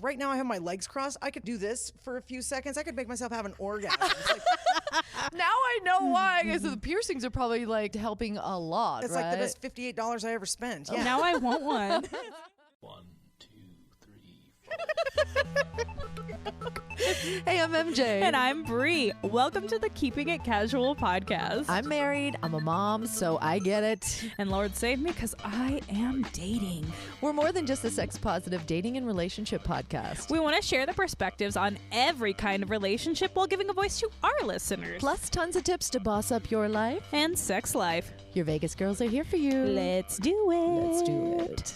right now I have my legs crossed. I could do this for a few seconds. I could make myself have an orgasm. It's like, now I know why. Because the piercings are probably like helping a lot. it's like the best $58 I ever spent. Yeah. Now I want one. 1, 2, 3, 4. Hey, I'm MJ. And I'm Bree. Welcome to the Keeping It Casual podcast. I'm married. I'm a mom, so I get it. And Lord save me, because I am dating. We're more than just a sex-positive dating and relationship podcast. We want to share the perspectives on every kind of relationship while giving a voice to our listeners. Plus tons of tips to boss up your life. And sex life. Your Vegas girls are here for you. Let's do it. Let's do it.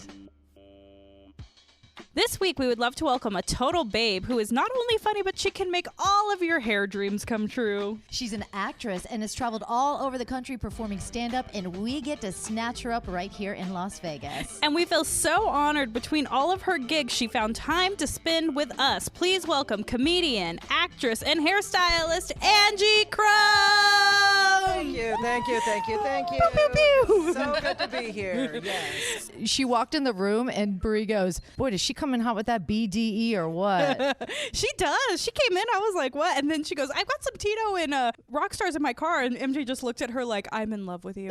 This week, we would love to welcome a total babe who is not only funny, but she can make all of your hair dreams come true. She's an actress and has traveled all over the country performing stand-up, and we get to snatch her up right here in Las Vegas. And we feel so honored between all of her gigs, she found time to spend with us. Please welcome comedian, actress, and hairstylist, Angie Krum! Thank you, thank you, thank you, thank you. Pew, pew, pew. So good to be here. Yes. She walked in the room and Bree goes, boy, does she come in hot with that BDE or what? She does. She came in. I was like, what? And then she goes, I've got some Tito and rock stars in my car. And MJ just looked at her like, I'm in love with you.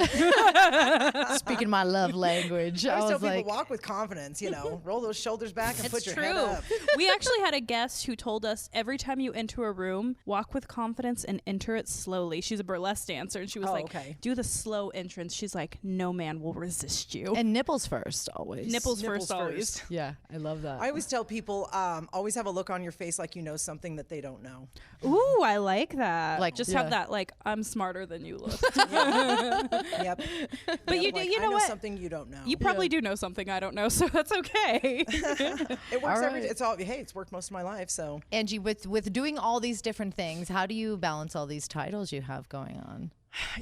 Speaking my love language. I always tell like, people walk with confidence, you know, roll those shoulders back and put your head true. up. We actually had a guest who told us every time you enter a room, walk with confidence and enter it slowly. She's a burlesque dancer. And she was do the slow entrance. She's like, no man will resist you. and nipples first, always. Nipples first, always. Yeah, I love that. I always tell people, always have a look on your face like you know something that they don't know. Ooh, I like that. Like, just yeah. have that, like, I'm smarter than you look. Yep. But you like, you know I know what? something you don't know. You probably do know something I don't know, so that's okay. It works All every. right. It's all. Hey, it's worked most of my life. So Angie, with doing all these different things, how do you balance all these titles you have going on?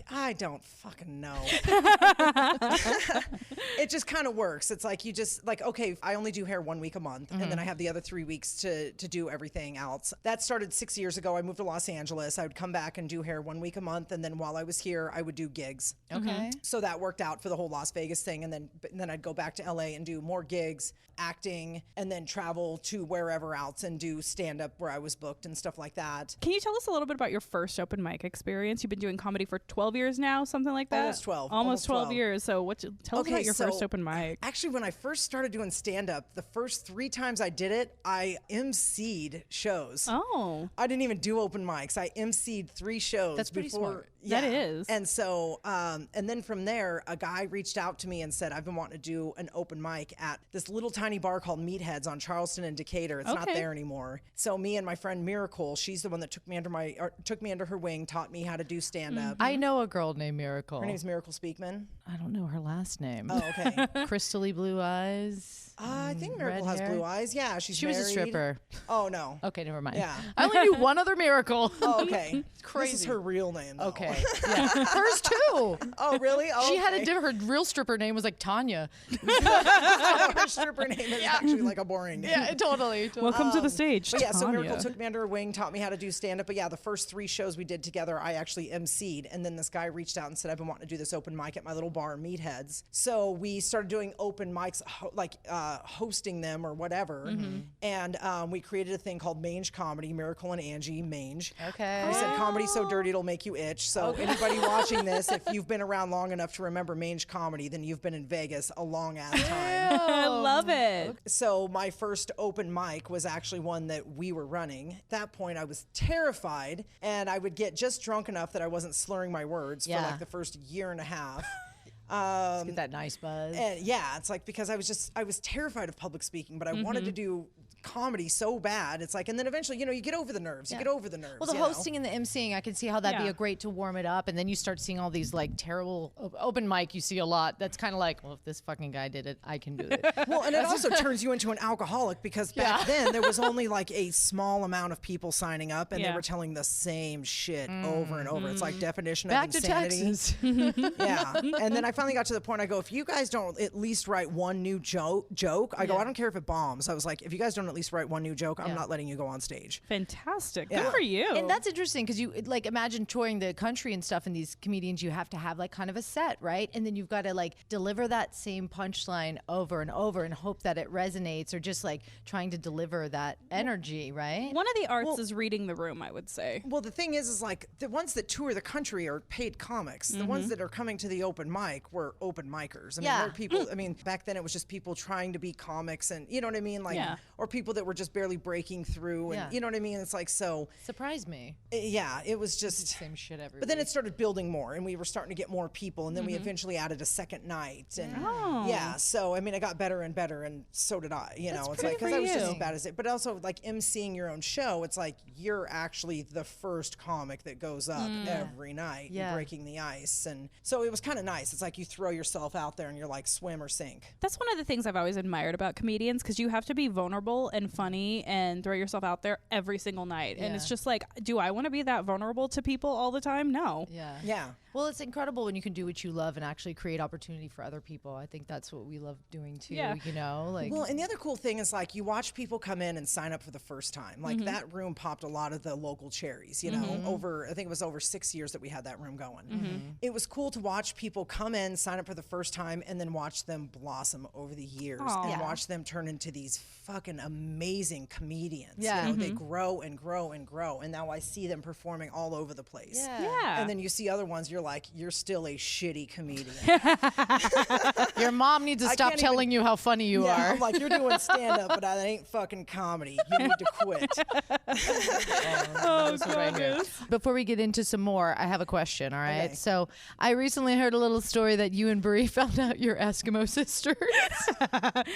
I don't fucking know. It just kind of works. It's like you just like, okay, I only do hair 1 week a month, and then I have the other 3 weeks to do everything else. That started 6 years ago. I moved to Los Angeles. I would come back and do hair 1 week a month, and then while I was here, I would do gigs. Okay. So that worked out for the whole Las Vegas thing, and then I'd go back to LA and do more gigs, acting, and then travel to wherever else and do stand up where I was booked and stuff like that. Can you tell us a little bit about your first open mic experience? You've been doing comedy for 12 years now, something like that? Almost 12. Almost 12 years. So tell us about your first open mic. Actually, when I first started doing stand-up, the first 3 times I did it, I emceed shows. Oh. I didn't even do open mics. I emceed 3 shows. That's pretty before. smart. Yeah. That is. And so, and then from there, a guy reached out to me and said, I've been wanting to do an open mic at this little tiny bar called Meatheads on Charleston and Decatur. It's not Okay. there anymore. So me and my friend Miracle, she's the one that took me under her wing, taught me how to do stand-up. I know a girl named Miracle. Her name's Miracle Speakman. I don't know her last name. Oh, okay. Crystally blue eyes. I think Miracle red has hair. blue eyes. Yeah, She was a married. stripper. Oh, no. Okay, never mind. Yeah. I only knew one other Miracle. Oh, okay. Crazy. This is her real name, though. Okay. Yeah. Hers too. Oh, really? Oh, She had a okay. different, her real stripper name was like Tanya. Her stripper name is actually like a boring name. Yeah, totally. Welcome to the stage, But yeah, so Tanya. Miracle took me under her wing, taught me how to do stand-up. But yeah, the first 3 shows we did together, I actually emceed. And then this guy reached out and said, I've been wanting to do this open mic at my little bar, Meatheads. So we started doing open mics, hosting them or whatever. And we created a thing called Mange Comedy, Miracle and Angie, Mange. Okay. We said comedy's so dirty it'll make you itch. So anybody watching this, if you've been around long enough to remember Mange Comedy, then you've been in Vegas a long ass time. I love it. So my first open mic was actually one that we were running. At that point, I was terrified, and I would get just drunk enough that I wasn't slurring my words for Yeah. like the first year and a half. Get that nice buzz. And yeah, it's like because I was terrified of public speaking, but I wanted to do comedy so bad. It's like, and then eventually, you get over the nerves. You get over the nerves. Well, the hosting and the emceeing, I can see how that'd be Yeah. a great to warm it up, and then you start seeing all these like terrible open mic. You see a lot. That's kind of like, well, if this fucking guy did it, I can do it. Well, and it also turns you into an alcoholic because back then there was only like a small amount of people signing up, and they Yeah. were telling the same shit over and over. It's like definition Back of to insanity. Texas. Yeah. And then I finally got to the point I go, if you guys don't at least write one new joke, I go, I don't care if it bombs. I was like, if you guys don't at least write one new joke, I'm not letting you go on stage. Fantastic. Yeah. Good for you. And that's interesting because you like imagine touring the country and stuff, and these comedians, you have to have like kind of a set, right? And then you've got to like deliver that same punchline over and over and hope that it resonates, or just like trying to deliver that energy, right? One of the arts is reading the room, I would say. Well, the thing is like the ones that tour the country are paid comics. The ones that are coming to the open mic were open micers. I mean, they're people, I mean, back then it was just people trying to be comics, and you know what I mean? Like, or people that were just barely breaking through, and you know what I mean? It's like, so. Surprised me. It was just. Same shit every But then it started building more, and we were starting to get more people, and then we eventually added a second night. And so, I mean, it got better and better, and so did I, you know? It's like, because I was just as bad as it. But also, like, emceeing your own show, it's like you're actually the first comic that goes up every night and breaking the ice. And so it was kind of nice. It's like you throw yourself out there and you're like swim or sink. That's one of the things I've always admired about comedians, because you have to be vulnerable and funny and throw yourself out there every single night. And it's just like, do I want to be that vulnerable to people all the time? No. Yeah. Well, it's incredible when you can do what you love and actually create opportunity for other people. I think that's what we love doing too, you know? Like, well, and the other cool thing is like you watch people come in and sign up for the first time. Like that room popped a lot of the local cherries, you know, over, I think it was over 6 years that we had that room going. It was cool to watch people come in, sign up for the first time, and then watch them blossom over the years and watch them turn into these fucking amazing comedians. Yeah. You know, they grow and grow and grow. And now I see them performing all over the place. Yeah. And then you see other ones, you're like, you're still a shitty comedian. your mom needs to stop telling you how funny you are. I'm like, you're doing stand-up, but that ain't fucking comedy. You need to quit. Before we get into some more, I have a question, all right? Okay. So I recently heard a little story that you and Bree found out your Eskimo sisters.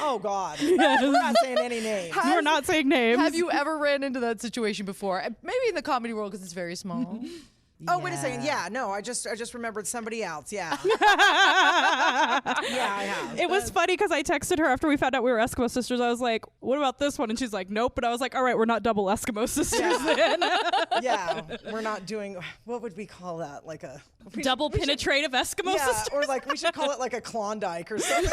Oh, God. We're not saying any names. We're not saying names. Have you ever ran into that situation before? Maybe in the comedy world because it's very small. Oh, wait a second. Yeah, no, I just remembered somebody else. Yeah. Yeah, I have. It was funny because I texted her after we found out we were Eskimo sisters. I was like, what about this one? And she's like, nope. But I was like, all right, we're not double Eskimo sisters then. Yeah, we're not doing, what would we call that? Like a... Double penetrative Eskimo sisters? Or like, we should call it like a Klondike or something.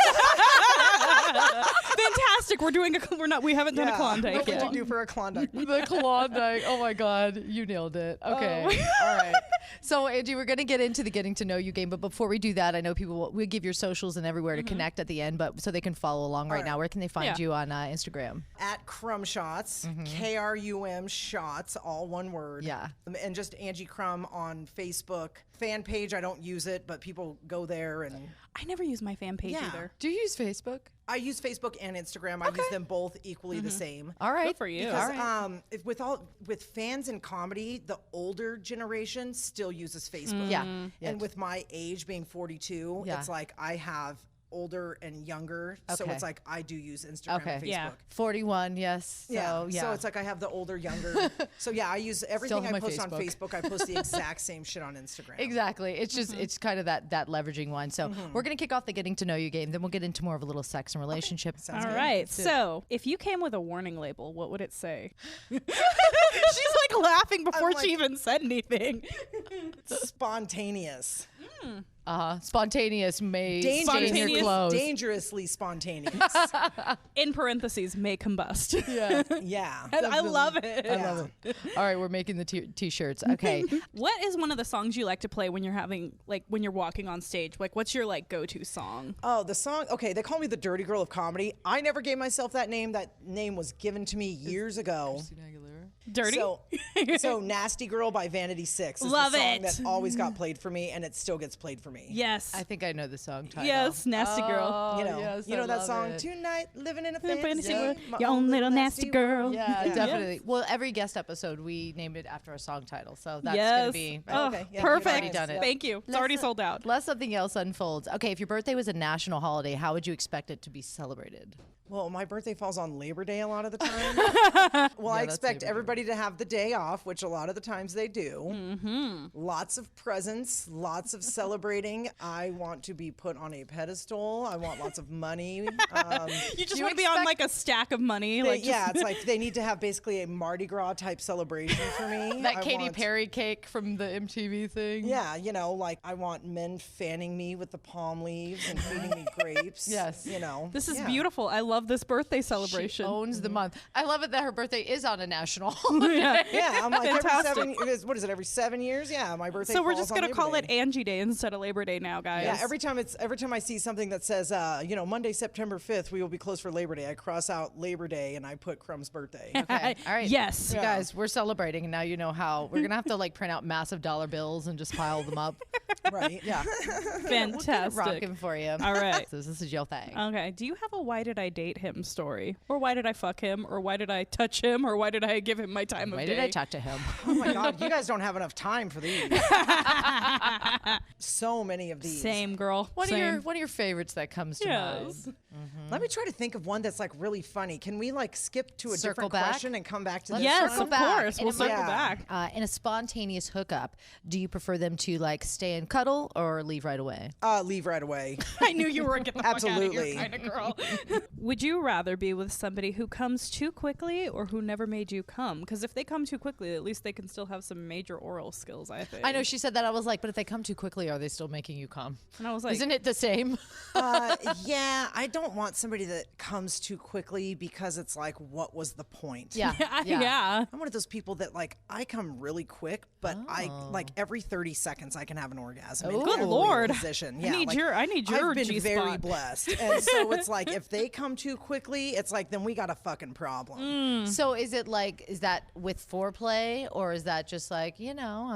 Fantastic. We haven't done a Klondike What yet. would you do for a Klondike? The Klondike. Oh my God, you nailed it. Okay, all right. So Angie, we're gonna get into the getting to know you game, but before we do that, I know we'll give your socials and everywhere to connect at the end, but so they can follow along right now. Where can they find you on Instagram? At Krum Shots, KRUM Shots, all one word. Yeah. And just Angie Krum on Facebook. Fan page, I don't use it, but people go there and... I never use my fan page either. Do you use Facebook? I use Facebook and Instagram. I use them both equally the same. All right. Good for you. Because with fans in comedy, the older generation still uses Facebook. Yeah. And with my age being 42, it's like I have older and younger. So it's like I do use Instagram and Facebook. Yeah. 41, yes. So, So it's like I have the older, younger. So yeah, I use everything have I my post on Facebook. Facebook. I post the exact same shit on Instagram. Exactly. It's just it's kind of that leveraging one. So we're gonna kick off the getting to know you game. Then we'll get into more of a little sex and relationship. All right. So if you came with a warning label, what would it say? She's like laughing before she even said anything. Spontaneous. Spontaneous may stain your clothes. Dangerously spontaneous. In parentheses, may combust. Yeah. I love it. I love it. All right, we're making the t-shirts. Okay. What is one of the songs you like to play when you're when you're walking on stage? Like, what's your go-to song? Oh, the song. Okay, they call me the dirty girl of comedy. I never gave myself that name. That name was given to me years ago. Dirty? So Nasty Girl by Vanity Six is Love the song it. that always got played for me, and it still gets played for me. Yes. I think I know the song title. Yes, Nasty Girl. You know, yes, you know I that love song, it. Tonight, living in a Fantasy fantasy world. my Your own little nasty girl. Yeah, definitely. Well, every guest episode we named it after a song title, so that's Yes. gonna be Oh, Okay, yeah, perfect. you've already done it. Thank you. It's already sold out. Unless something else unfolds. Okay, if your birthday was a national holiday, how would you expect it to be celebrated? Well, my birthday falls on Labor Day a lot of the time. Well, I that's expect Labor Day. everybody to have the day off, which a lot of the times they do. Lots of presents, lots of celebrating. I want to be put on a pedestal. I want lots of money. You just want to be on like a stack of money. It's like they need to have basically a Mardi Gras type celebration for me. That Katy Perry cake from the MTV thing. Yeah, like I want men fanning me with the palm leaves and feeding me grapes. Yes. This is beautiful. I love this birthday celebration. She owns the month. I love it that her birthday is on a national Yeah, I'm like Fantastic. every 7 years? Yeah, my birthday. So we're just going gonna call it Angie Day instead of Labor Day now, guys. Yeah, every time I see something that says, Monday, September 5th, we will be closed for Labor Day, I cross out Labor Day and I put Krum's birthday. Okay. All right. Yes. You guys, we're celebrating, and now you know how. We're gonna have to like print out massive dollar bills and just pile them up. Right. Yeah. Fantastic. Rocking for you. All right. So this is your thing. Okay. Do you have a why did I date him story? Or why did I fuck him? Or why did I touch him? Or why did I give him my time of day? Why did I talk to him? Oh my God, you guys don't have enough time for these. So many of these. Same, girl. One of your favorites that comes to mind. Let me try to think of one that's like really funny. Can we like skip to a Circle different back? question and come back to this Yes, one? of course. We'll circle Yeah. back. In a spontaneous hookup, do you prefer them to like stay and cuddle or leave right away? Leave right away. I knew you were get the fuck out of Absolutely. here kind of girl. Would you rather be with somebody who comes too quickly or who never made you come? Because if they come too quickly, at least they can still have some major oral skills, I think. I know she said that. I was like, but if they come too quickly, are they still making you come? And I was like, Isn't it the same? Yeah, I don't want somebody that comes too quickly because it's like, what was the point? Yeah. yeah. I'm one of those people that like I come really quick, but I like every 30 seconds I can have an orgasm. in Good every Lord. Position. Yeah, I need your I've been G-spot. very blessed, and so it's like if they come too quickly, it's like then we got a fucking problem. So is that with foreplay, or is that just like, I'm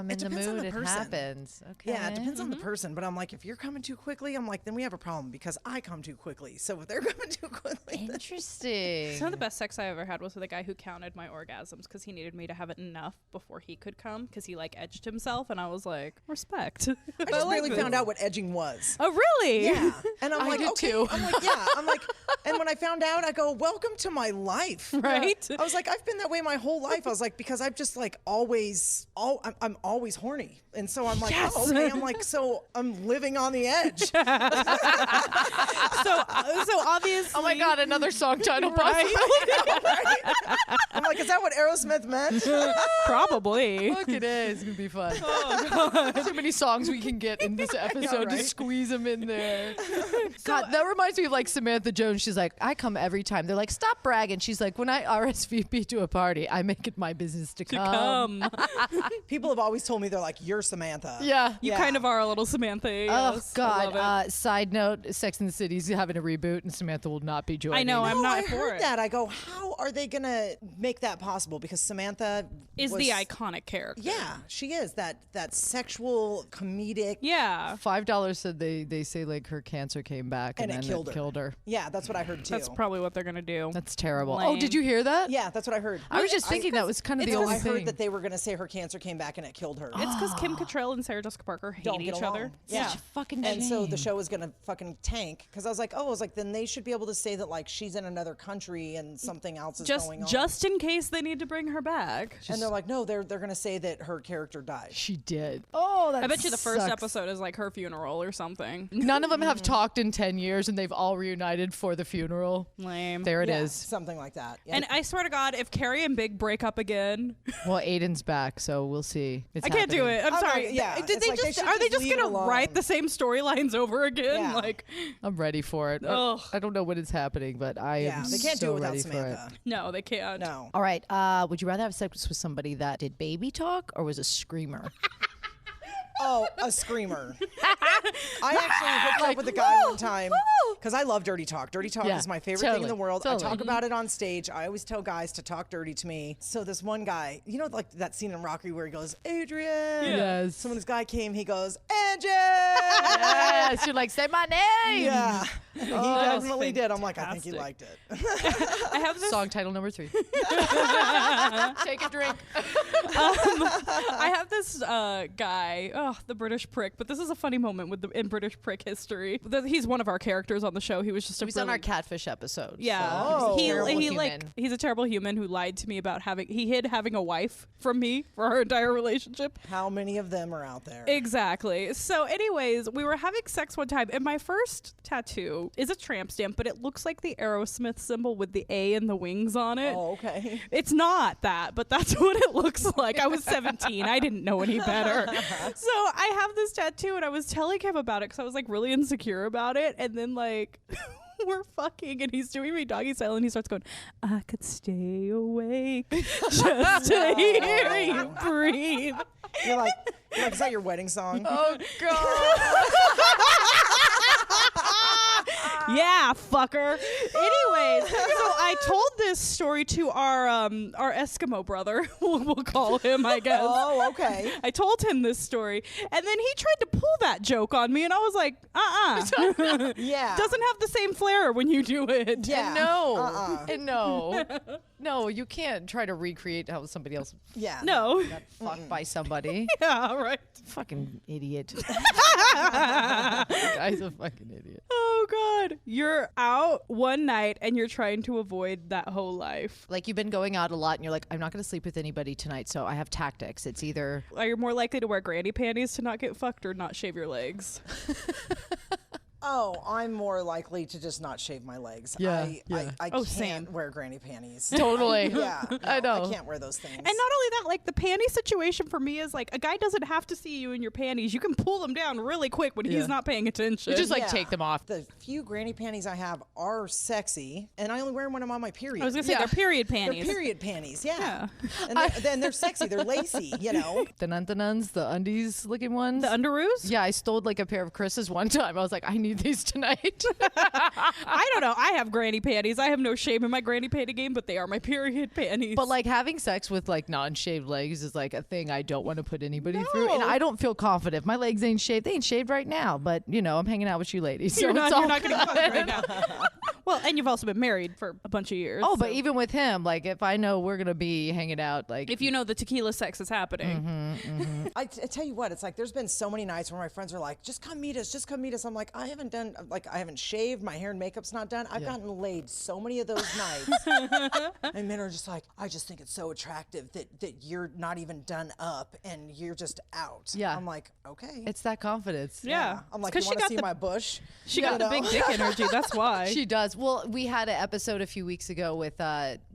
in the depends on mood, the it person. happens? Okay. Yeah, it depends on the person, but I'm like, if you're coming too quickly, I'm like, then we have a problem because I come too quickly. So if they're coming too quickly, then Interesting. Some of the best sex I ever had was with a guy who counted my orgasms because he needed me to have it enough before he could come because he like edged himself, and I was like, respect. I just really found out what edging was. Oh, really? Yeah, and I'm I like, did okay. too. I'm like, yeah. I'm like, and when I found out, I go, welcome to my life. Right? I was like, I've been that way my whole life. I was like, because I've just like always, I'm always horny, and so I'm like, Yes. oh, okay. I'm like, so I'm living on the edge. So obviously. Oh my God, another song title, Right? I'm like, is that what Aerosmith meant? Probably. Look, it is. It's gonna be fun. So many songs we can get in this episode to right? squeeze them in there. God, that reminds me of like Samantha Jones. She's like, I come every time. They're like, stop bragging. She's like, when I RSVP to a party, I make it my business to come. People have always told me they're like, you're Samantha. Yeah. You Yeah. kind of are a little Samantha. Oh Yes. I love God! it. Side note: Sex and the City's having a reboot, and Samantha will not be joining. I know. I'm No, not I for heard it. that. I go, how are they gonna make that possible? Because Samantha Is was, the iconic character. Yeah, she is that sexual comedic. Yeah. $5 said they say like her cancer came back And and it then killed her. Yeah, that's what I heard too. That's probably what they're going to do. That's terrible. Lame. Oh, did you hear that? Yeah, that's what I heard. I was just thinking that was kind of the only I thing. heard that they were gonna say her cancer came back and it killed her. It's because Kim Cattrall and Sarah Jessica Parker hate Don't each get other. along. Yeah. Such a fucking And so the shame. show was gonna fucking tank because I was like, then they should be able to say that like she's in another country and something else is going on. Just in case they need to bring her back. And they're like, no, they're gonna say that her character died. She did. Oh, that I bet you the first sucks. episode is like her funeral or something. None of them have talked in 10 years, and they've all reunited for the funeral. Lame. There it Yeah, is. something like that. Yeah. And I swear to God, if Carrie and Big break up again, Well, Aiden's back, so we'll see. It's I can't do happening. it. I'm Oh, no, sorry. yeah, Did it's they like they just should are they just just leave it gonna alone. write the same storylines over again? Yeah. Like, I'm ready for it. Ugh. I don't know when it's happening, but I yeah, am they can't so do it without ready for it. Samantha. no, they can't. No. All right. Would you rather have sex with somebody that did baby talk or was a screamer? Oh, a screamer. I actually hooked up with a guy one time because I love dirty talk. Dirty talk Yeah, is my favorite thing in the totally, world. totally. I talk about it on stage. I always tell guys to talk dirty to me. So this one guy, like that scene in Rocky where he goes, Adrian. Yes. So when this guy came, he goes, Angie. Yes. You're like, say my name. Yeah. He definitely did. I'm like, I think he liked it. I have this Song title number 3. Take a drink. I have this guy, the British prick, but this is a funny moment in British prick history. He's one of our characters on the show. He was just He was on our catfish episode. Yeah. So He's a terrible human who lied to me about he hid having a wife from me for our entire relationship. How many of them are out there? Exactly. So anyways, we were having sex one time and my first tattoo is a tramp stamp, but it looks like the Aerosmith symbol with the A and the wings on it. Oh, okay. It's not that, but that's what it looks like. I was 17. I didn't know any better. So I have this tattoo and I was telling him about it because I was like really insecure about it. And then like we're fucking and he's doing me doggy style and he starts going, I could stay awake just to hear you breathe. You're like, is that your wedding song? Oh, God. Yeah, fucker. Anyways, so I told this story to our Eskimo brother. we'll call him, I guess. Oh, okay. I told him this story, and then he tried to pull that joke on me, and I was like, Yeah. Doesn't have the same flair when you do it. Yeah. And no. No, you can't try to recreate how somebody else Yeah. No. got fucked by somebody. Yeah, right. Fucking idiot. The guy's a fucking idiot. Oh, God. You're out one night, and you're trying to avoid that whole life. Like you've been going out a lot and you're like, I'm not going to sleep with anybody tonight, so I have tactics. It's either Are you more likely to wear granny panties to not get fucked or not shave your legs? Oh, I'm more likely to just not shave my legs. Yeah, I Oh, can't same. wear granny panties. totally. Yeah. I know. I can't wear those things. And not only that, like the panty situation for me is like a guy doesn't have to see you in your panties. You can pull them down really quick when he's not paying attention. You just like Yeah. take them off. The few granny panties I have are sexy, and I only wear them when I'm on my period. I was gonna say they're period panties. They're period panties, yeah. Yeah. And then they're sexy. They're lacy, you know. The nuns, the undies looking ones. The underoos? Yeah, I stole like a pair of Chris's one time. I was like, I need these tonight. I don't know. I have granny panties. I have no shame in my granny panty game, but they are my period panties. But like having sex with like non-shaved legs is like a thing I don't want to put anybody through, and I don't feel confident. If my legs ain't shaved. They ain't shaved right now, but you know I'm hanging out with you ladies. So you're it's not all going to good. fuck right now. Well, and you've also been married for a bunch of years. Oh, but so even with him, like if I know we're gonna be hanging out, like if you know the tequila sex is happening. I tell you what, it's like there's been so many nights where my friends are like, just come meet us, just come meet us. I'm like, I haven't shaved, my hair and makeup's not done. I've gotten laid so many of those nights. And men are just like, I just think it's so attractive that you're not even done up and you're just out. Yeah. I'm like, okay. it's that confidence. Yeah. I'm like, 'Cause you she want to got see the- my bush? She got the big dick energy. That's why. She does. Well, we had an episode a few weeks ago with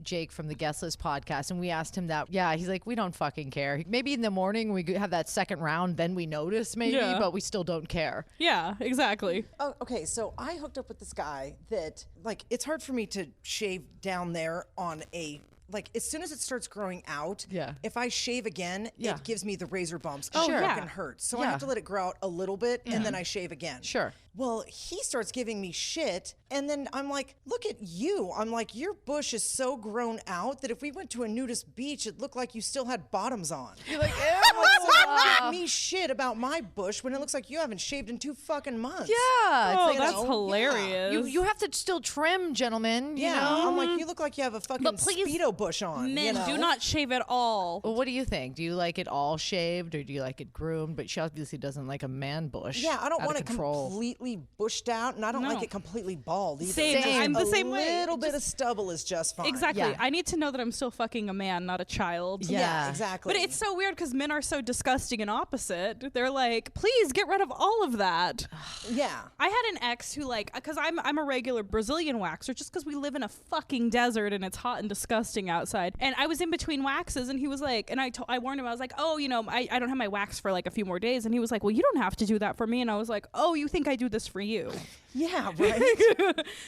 Jake from the Guest List podcast, and we asked him that. Yeah, he's like, we don't fucking care. Maybe in the morning we have that second round, then we notice maybe, Yeah. but we still don't care. Yeah, exactly. Oh, okay, so I hooked up with this guy that, like, it's hard for me to shave down there on a, like, as soon as it starts growing out, Yeah. if I shave again, Yeah. it gives me the razor bumps. Oh, It sure. fucking hurts. So I Yeah. have to let it grow out a little bit, and then I shave again. Sure. Well, he starts giving me shit, and then I'm like, look at you. I'm like, your bush is so grown out that if we went to a nudist beach, it looked like you still had bottoms on. You're like, I'm like, so don't give me shit about my bush when it looks like you haven't shaved in 2 fucking months. yeah. Oh, It's like, that's know, hilarious. you have to still trim, gentlemen. You Yeah, know? I'm like, you look like you have a fucking But please, Speedo bush on. Men you know? do not shave at all. Well, what do you think? Do you like it all shaved or do you like it groomed? But she obviously doesn't like a man bush. Yeah, I don't out want of it control. completely bushed out, and I don't like No. it completely bald either. Same. Same. I'm the a same way. little bit of stubble is just fine. Exactly. Yeah. I need to know that I'm still fucking a man, not a child. Yeah. Yeah, exactly. But it's so weird because men are so disgusting and opposite. They're like, please get rid of all of that. yeah. I had an ex who because I'm a regular Brazilian waxer just because we live in a fucking desert and it's hot and disgusting outside. And I was in between waxes and he was like, and I warned him, I was like, oh, you know, I don't have my wax for like a few more days. And he was like, well, you don't have to do that for me. And I was like, oh, you think I do this for you? Yeah, right?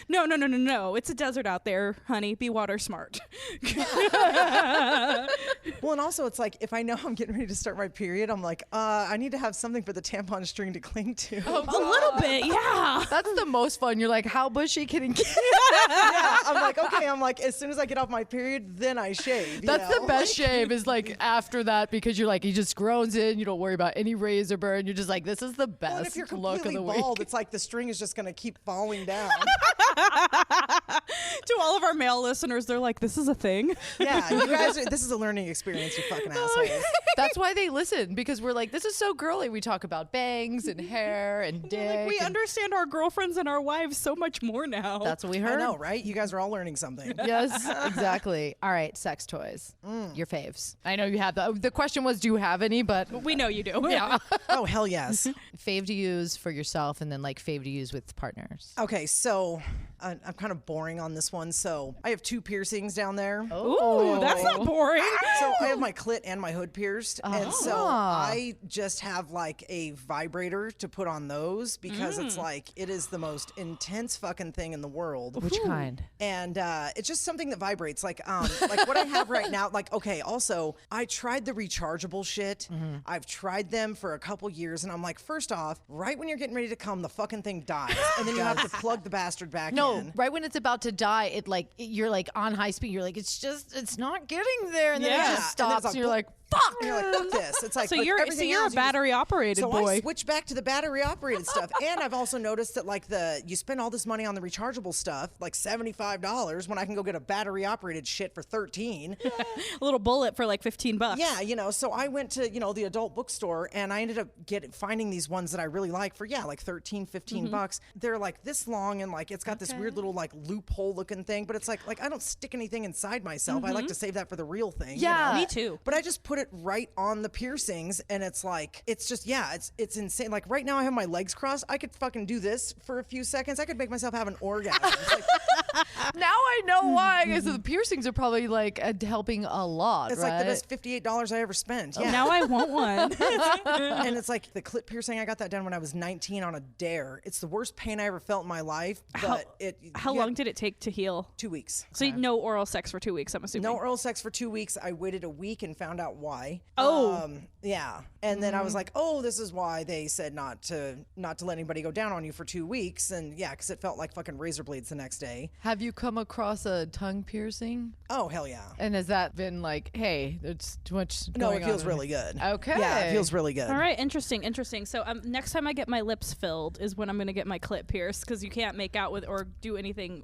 No. It's a desert out there, honey. Be water smart. Well, and also it's like if I know I'm getting ready to start my period, I'm like, I need to have something for the tampon string to cling to. A little bit, yeah. That's the most fun. You're like, how bushy can it get? Yeah, I'm like, okay. I'm like, as soon as I get off my period, then I shave. you That's know? the best shave is like after that because you're like, he just grows in. You don't worry about any razor burn. You're just like, this is the Well, and best if you're look of completely the bald, week. it's like the string is just going to keep falling down. To all of our male listeners, they're like, this is a thing. Yeah, you guys, this is a learning experience, you fucking assholes. That's why they listen, because we're like, this is so girly. We talk about bangs and hair and dick. Like, we and- understand our girlfriends and our wives so much more now. That's what we I heard. know, right? You guys are all learning something. Yes, exactly. All right, sex toys. Your faves. I know you have the question was, do you have any? But We know you do. yeah. Oh, hell yes. Fave to use for yourself, and then like fave to use with partners. Okay, so I'm kind of boring on this one. So I have 2 piercings down there. Ooh, that's not boring. So I have my clit and my hood pierced. And so I just have like a vibrator to put on those because it's like, it is the most intense fucking thing in the world. Which kind? And it's just something that vibrates. Like what I have right now. Like, okay, also, I tried the rechargeable shit. I've tried them for a couple years. And I'm like, first off, right when you're getting ready to come, the fucking thing dies. And then you have to plug the bastard back No, in. right when it's about to die, you're like on high speed. You're like, it's not getting there, and then it Yeah. just And then stops. it's And you're like, like, fuck. And you're like, fuck this. It's like, So like you're everything a else, you just- battery operated So boy. I switched back to the battery operated stuff. And I've also noticed that like you spend all this money on the rechargeable stuff, like $75, when I can go get a battery operated shit for 13. A little bullet for like $15. Yeah, so I went to, the adult bookstore and I ended up finding these ones that I really like for like 13, 15 bucks. They're like this long and like it's got this weird little like loophole looking thing, but it's like I don't stick anything inside myself. I like to save that for the real thing. Yeah. Me too. But I just put it right on the piercings and it's like, it's just, it's insane. Like right now I have my legs crossed. I could fucking do this for a few seconds. I could make myself have an orgasm. It's like, Now I know why. Because the piercings are probably like helping a lot. it's right? like the best $58 I ever spent. Yeah. Now I want one. And it's like the clit piercing, I got that done when I was 19 on a dare. It's the worst pain I ever felt in my life. But How long did it take to heal? 2 weeks. So no oral sex for 2 weeks, I'm assuming. No oral sex for 2 weeks. I waited a week and found out why. Oh. Yeah. And then I was like, oh, this is why they said not to let anybody go down on you for 2 weeks. And yeah, because it felt like fucking razor blades the next day. Have you come across a tongue piercing? Oh, hell yeah. And has that been like, hey, there's too much No, going it feels on? really good. Okay. Yeah, it feels really good. All right, interesting. So next time I get my lips filled is when I'm going to get my clit pierced because you can't make out with or do anything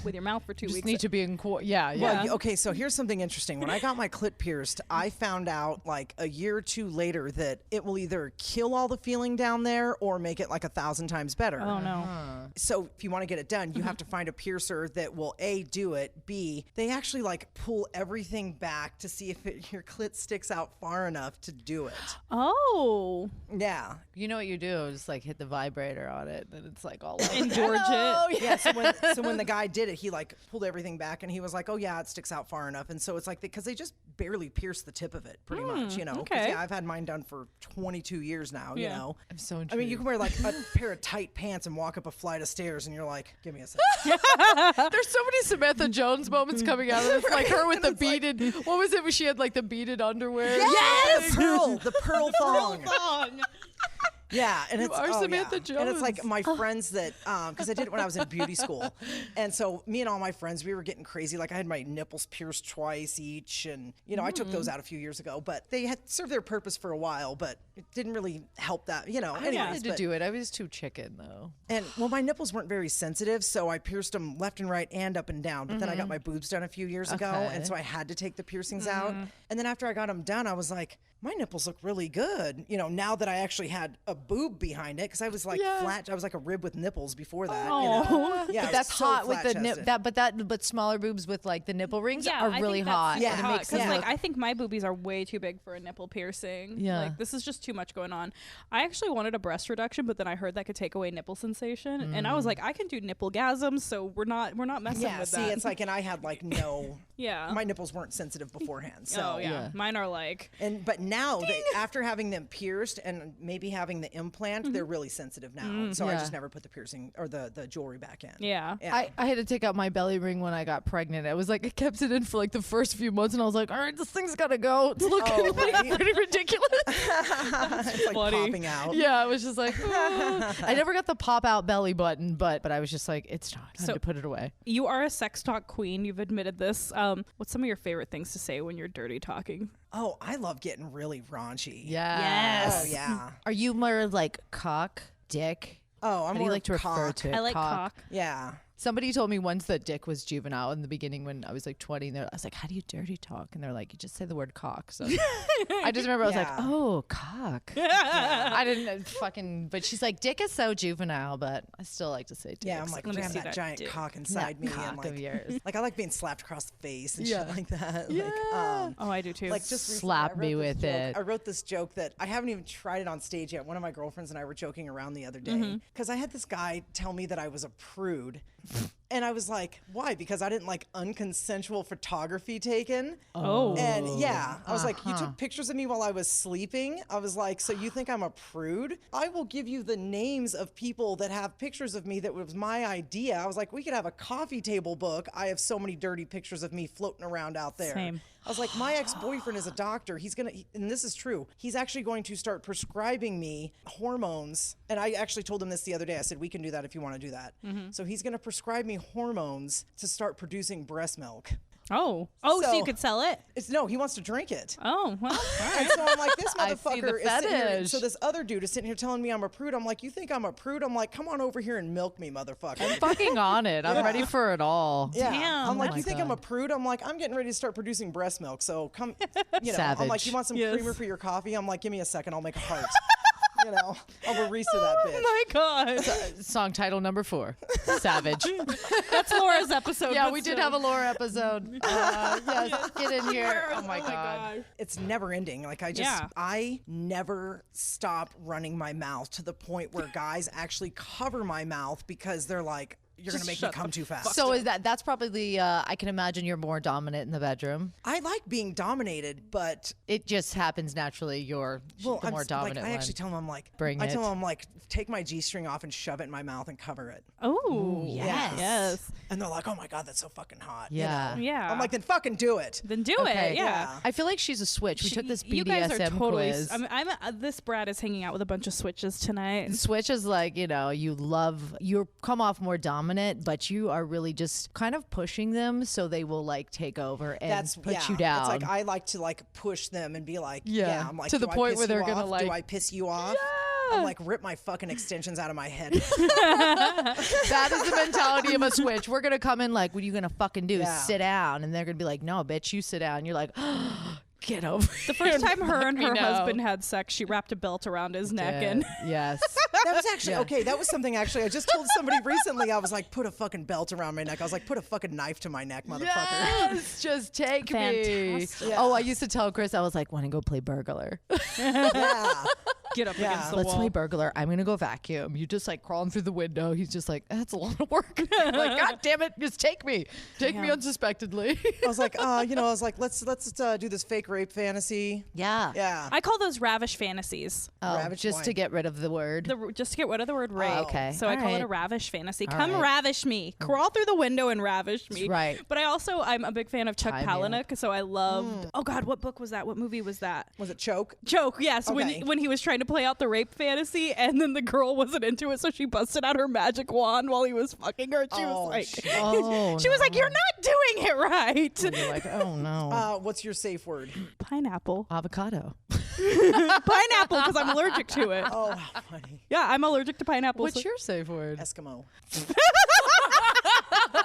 with your mouth for 2 You just weeks. need to be in court. Yeah. Well, okay, so here's something interesting. When I got my clit pierced, I found out like a year or two later that it will either kill all the feeling down there or make it like 1,000 times better. Oh, no. So if you want to get it done, you have to find a piercer that will A, do it, B, they actually like pull everything back to see if your clit sticks out far enough to do it. Oh. Yeah. You know what you do? Just like hit the vibrator on it, and it's like all like, Engorge it. Yeah, so when the guy did it, he like pulled everything back and he was like, oh yeah, it sticks out far enough. And so it's like, because they just barely pierce the tip of it pretty much, 'Cause, okay. yeah, I've had mine done for 22 years now, you Yeah. know. I'm so I intrigued. mean, you can wear like a pair of tight pants and walk up a flight of stairs and you're like, give me a second. There's so many Samantha Jones moments coming out of this, like her with the beaded. What was it? When she had like the beaded underwear. Yes! The pearl thong. Thong. Yeah, and it's are Samantha and it's like Jones. my friends that because I did it when I was in beauty school, and so me and all my friends, we were getting crazy. Like I had my nipples pierced twice each, and I took those out a few years ago, but they had served their purpose for a while, but it didn't really help that, I Anyways, wanted to but- do it. I was too chicken though. and well, my nipples weren't very sensitive, so I pierced them left and right and up and down. But then I got my boobs done a few years ago, Okay. and so I had to take the piercings out. And then after I got them done, I was like, my nipples look really good. Now that I actually had a boob behind it, because I was like flat. I was like a rib with nipples before that. Oh. Yeah, I But was that's so hot with the flat-chested. but smaller boobs with like the nipple rings Yeah, are I really think that's hot. Yeah, and it hot, makes Because them yeah. look. I think my boobies are way too big for a nipple piercing. Yeah. Like this is just too much going on. I actually wanted a breast reduction, but then I heard that could take away nipple sensation, and I was like, I can do nipple-gasms, so we're not messing Yeah, with see, that. it's like, and I had like no. Yeah. My nipples weren't sensitive beforehand, so. oh yeah. Yeah. Mine are like. But now, after having them pierced and maybe having the implant, they're really sensitive now. So I Yeah. just never put the piercing or the jewelry back in. Yeah. I had to take out my belly ring when I got pregnant. I was like, I kept it in for like the first few months, and I was like, all right, this thing's gotta go. It's looking right. pretty ridiculous. It's like funny. popping out. Yeah, I was just like, "Oh." I never got the pop out belly button, but I was just like, it's time So- to put it away. You are a sex talk queen. You've admitted this. What's some of your favorite things to say when you're dirty talking? Oh, I love getting really raunchy. Yeah. Oh, yeah. Are you more like cock, dick, Oh, I'm How do more you like to refer cock. to it? I like cock. Yeah. Somebody told me once that dick was juvenile in the beginning when I was like 20. And I was like, how do you dirty talk? And they're like, you just say the word cock. So I just remember I was like, Yeah. oh, cock. I didn't fucking, but she's like, dick is so juvenile, but I still like to say dick. Yeah, I'm like, Let me damn, see that that giant dick. cock inside me. cock And of like, yours. like, I like being slapped across the face and Yeah. shit like that. Yeah. Like, Oh, I do too. like just recently, Slap I wrote me this with joke- it. I wrote this joke that I haven't even tried it on stage yet. One of my girlfriends and I were joking around the other day because I had this guy tell me that I was a prude. And I was like, why? Because I didn't like unconsensual photography taken. Oh. And yeah, I was like, you took pictures of me while I was sleeping. I was like, so you think I'm a prude? I will give you the names of people that have pictures of me that was my idea. I was like, we could have a coffee table book. I have so many dirty pictures of me floating around out there. Same. I was like, my ex-boyfriend is a doctor. He's going to, and this is true, he's actually going to start prescribing me hormones. And I actually told him this the other day. I said, we can do that if you want to do that. So he's going to prescribe me hormones to start producing breast milk. Oh. Oh, so you So- could sell it? No, he wants to drink it. Oh, well. And so I'm like, this I see the motherfucker is sitting here. fetish. So this other dude is sitting here telling me I'm a prude. I'm like, you think I'm a prude? I'm like, come on over here and milk me, motherfucker. Fucking on it. I'm ready for it all. Yeah. Damn. I'm like, Oh my you think I'm a God. prude? I'm like, I'm getting ready to start producing breast milk. So come, you know, I'm Savage. like, you want some Yes. creamer for your coffee? I'm like, give me a second. I'll make a heart. You know, I'll Barista that bitch. Oh my God. Song title number 4, Savage. That's Laura's episode. Yeah, but we did still. have a Laura episode. Yes, get in here. Oh my God. It's never ending. Like Yeah. I never stop running my mouth to the point where guys actually cover my mouth because they're like, you're going to make me shut come the too fast. So that's probably the, I can imagine you're more dominant in the bedroom. I like being dominated, but It just happens naturally. You're the I'm more s- dominant like, I one. actually tell him, I'm like, Bring I tell it. him, I'm like, take my G-string off and shove it in my mouth and cover it. Oh, yes. Yes. And they're like, oh my God, that's so fucking hot. you Yeah. know? Yeah. I'm like, then fucking do it. Then do Okay. it. Yeah. I feel like she's a switch. We took this You guys are BDSM totally. quiz. This Brad is hanging out with a bunch of switches tonight. Switch is like, you come off more dominant, but you are really just kind of pushing them so they will like take over and put you down. It's like I like to like push them and be like, Yeah. I'm like, To the do I point piss where they're you gonna, off? like- do I piss you off? I'm like, rip my fucking extensions out of my head. That is the mentality of a switch. We're gonna come in like, what are you gonna fucking do? Yeah. Sit down. And they're gonna be like, no, bitch, you sit down. You're like, get over. The first time her and me her know. husband had sex, she wrapped a belt around his neck and yes. That was actually Yeah. okay. That was something actually I just told somebody recently. I was like, put a fucking belt around my neck. I was like, put a fucking knife to my neck, motherfucker. Yes, just take me. Fantastic. Yeah. Oh, I used to tell Chris, I was like, want to go play burglar? Yeah. get up Yeah. against the Let's wall. play burglar. I'm gonna go vacuum. You just like crawling through the window. He's just like, that's a lot of work. I'm like, God damn it, just take me Damn. unsuspectedly. I was like, I was like, let's do this fake rape fantasy. Yeah. Yeah. I call those ravish fantasies. Oh, Ravish just to wine. get rid of the word. Just to get rid of the word rape. okay. So I All call it a right. ravish fantasy. All Come right. ravish me. Crawl through the window and ravish me. right. But I'm a big fan of Chuck Time Palahniuk, so I loved. Oh God, what book was that? What movie was that? Was it choke? Joke, yes. Okay. When he was trying to play out the rape fantasy, and then the girl wasn't into it, so she busted out her magic wand while he was fucking her. She was like, shit. Oh, she was like, "You're not doing it right." You're like, oh no. What's your safe word? Pineapple, Avocado. pineapple, because I'm allergic to it. Oh, how funny. Yeah, I'm allergic to pineapple. What's your safe word? Eskimo.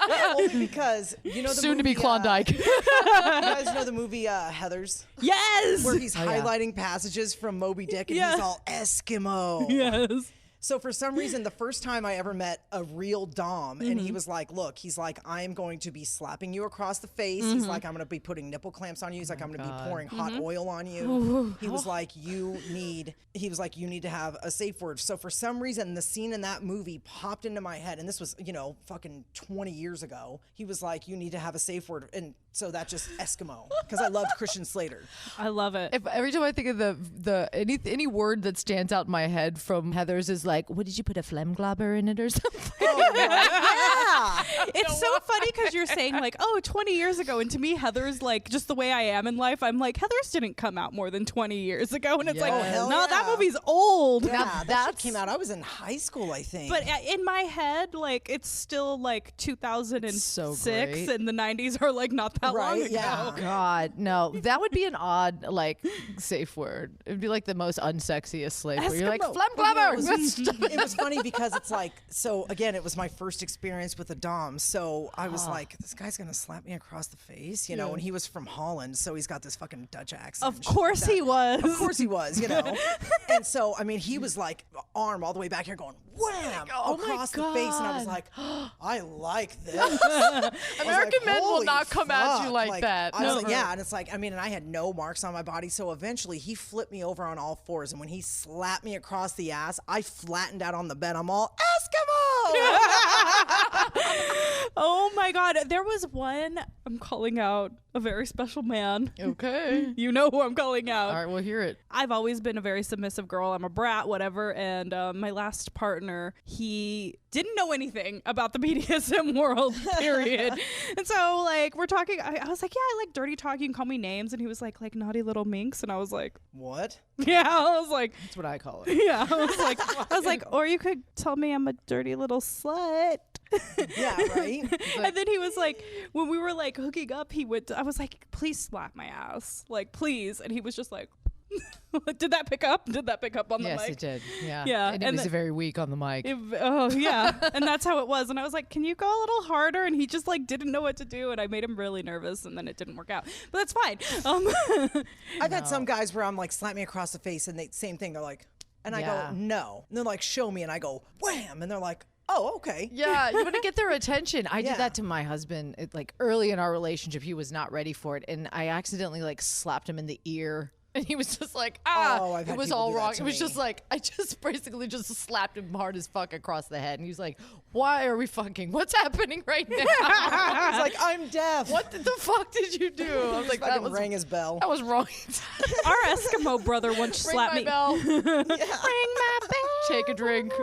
Only because you know the Soon to be movie, Klondike. you guys know the movie Heathers, Yes. where he's Oh, yeah. highlighting passages from Moby Dick and Yeah. he's all Eskimo. Yes. So for some reason, the first time I ever met a real Dom, and he was like, look, he's like, I am going to be slapping you across the face. He's like, I'm going to be putting nipple clamps on you. He's like, I'm going to be pouring hot oil on you. He was like, you need to have a safe word. So for some reason, the scene in that movie popped into my head, and this was, fucking 20 years ago. He was like, you need to have a safe word. And so that just Eskimo, because I loved Christian Slater. I love it. If every time I think of the any word that stands out in my head from Heather's is like, what did you put a phlegm globber in it or something? Oh, yeah. Yeah. It's so funny because you're saying like, oh, 20 years ago. And to me, Heather's like, just the way I am in life, I'm like, Heather's didn't come out more than 20 years ago. And it's like, Oh, hell no, that yeah. movie's old. Yeah, that shit came out. I was in high school, I think. But in my head, like, it's still like 2006 So great. and the 90s are like not that long Right, ago. yeah. God, no. That would be an odd, like, safe word. It would be like the most unsexiest slave word. You're like, Eskimo. phlegm Well, blubber. it was funny because it's like, so again, it was my first experience with a dom. So I was like, this guy's gonna slap me across the face, you know. And he was from Holland, so he's got this fucking Dutch accent. Of and shit course like that. he was. Of course he was, you know. And so I mean, he was like arm all the way back here, going wham Oh my across the face, and I was God. like, I like this. American men will "Holy not come at you fuck." like that. I was like, Never. yeah, and it's like, I mean, and I had no marks on my body, so eventually he flipped me over on all fours, and when he slapped me across the ass, I flattened out on the bed. I'm all Eskimo. Oh my God. There was one, I'm calling out a very special man. Okay. You know who I'm calling out. All right, we'll hear it. I've always been a very submissive girl. I'm a brat, whatever. And my last partner, he didn't know anything about the BDSM world, period. And so, like, we're talking. I was like, yeah, I like dirty talk. You can call me names. And he was like naughty little minx. And I was like, What? yeah. I was like, That's what I call it. yeah. I was like, or you could tell me I'm a dirty little slut. Yeah, right. And then he was like, when we were like hooking up, I was like, please slap my ass, like, please. And he was just like, did that pick up? Did that pick up on the Yes, mic? it did. Yeah. Yeah, And it and was very weak on the mic. Oh yeah, and that's how it was. And I was like, "Can you go a little harder?" And he just like didn't know what to do, and I made him really nervous, and then it didn't work out. But that's fine. I've had some guys where I'm like, slap me across the face, and they same thing. They're like, and I Yeah. go, no. And they're like, show me, and I go, wham, and they're like, oh, okay. Yeah, you want to get their attention. I Yeah. did that to my husband. Like early in our relationship, he was not ready for it, and I accidentally like slapped him in the ear. And he was just like, Oh, I've it had was people all do that wrong. to It was me. just like, I just basically just slapped him hard as fuck across the head. And he was like, why are we fucking? What's happening right now? He's like, I'm deaf. What the fuck did you do? I was like, that Fucking was, rang his bell. that was wrong. Our Eskimo brother once Ring slapped my me. bell. Ring my bell. Take a drink.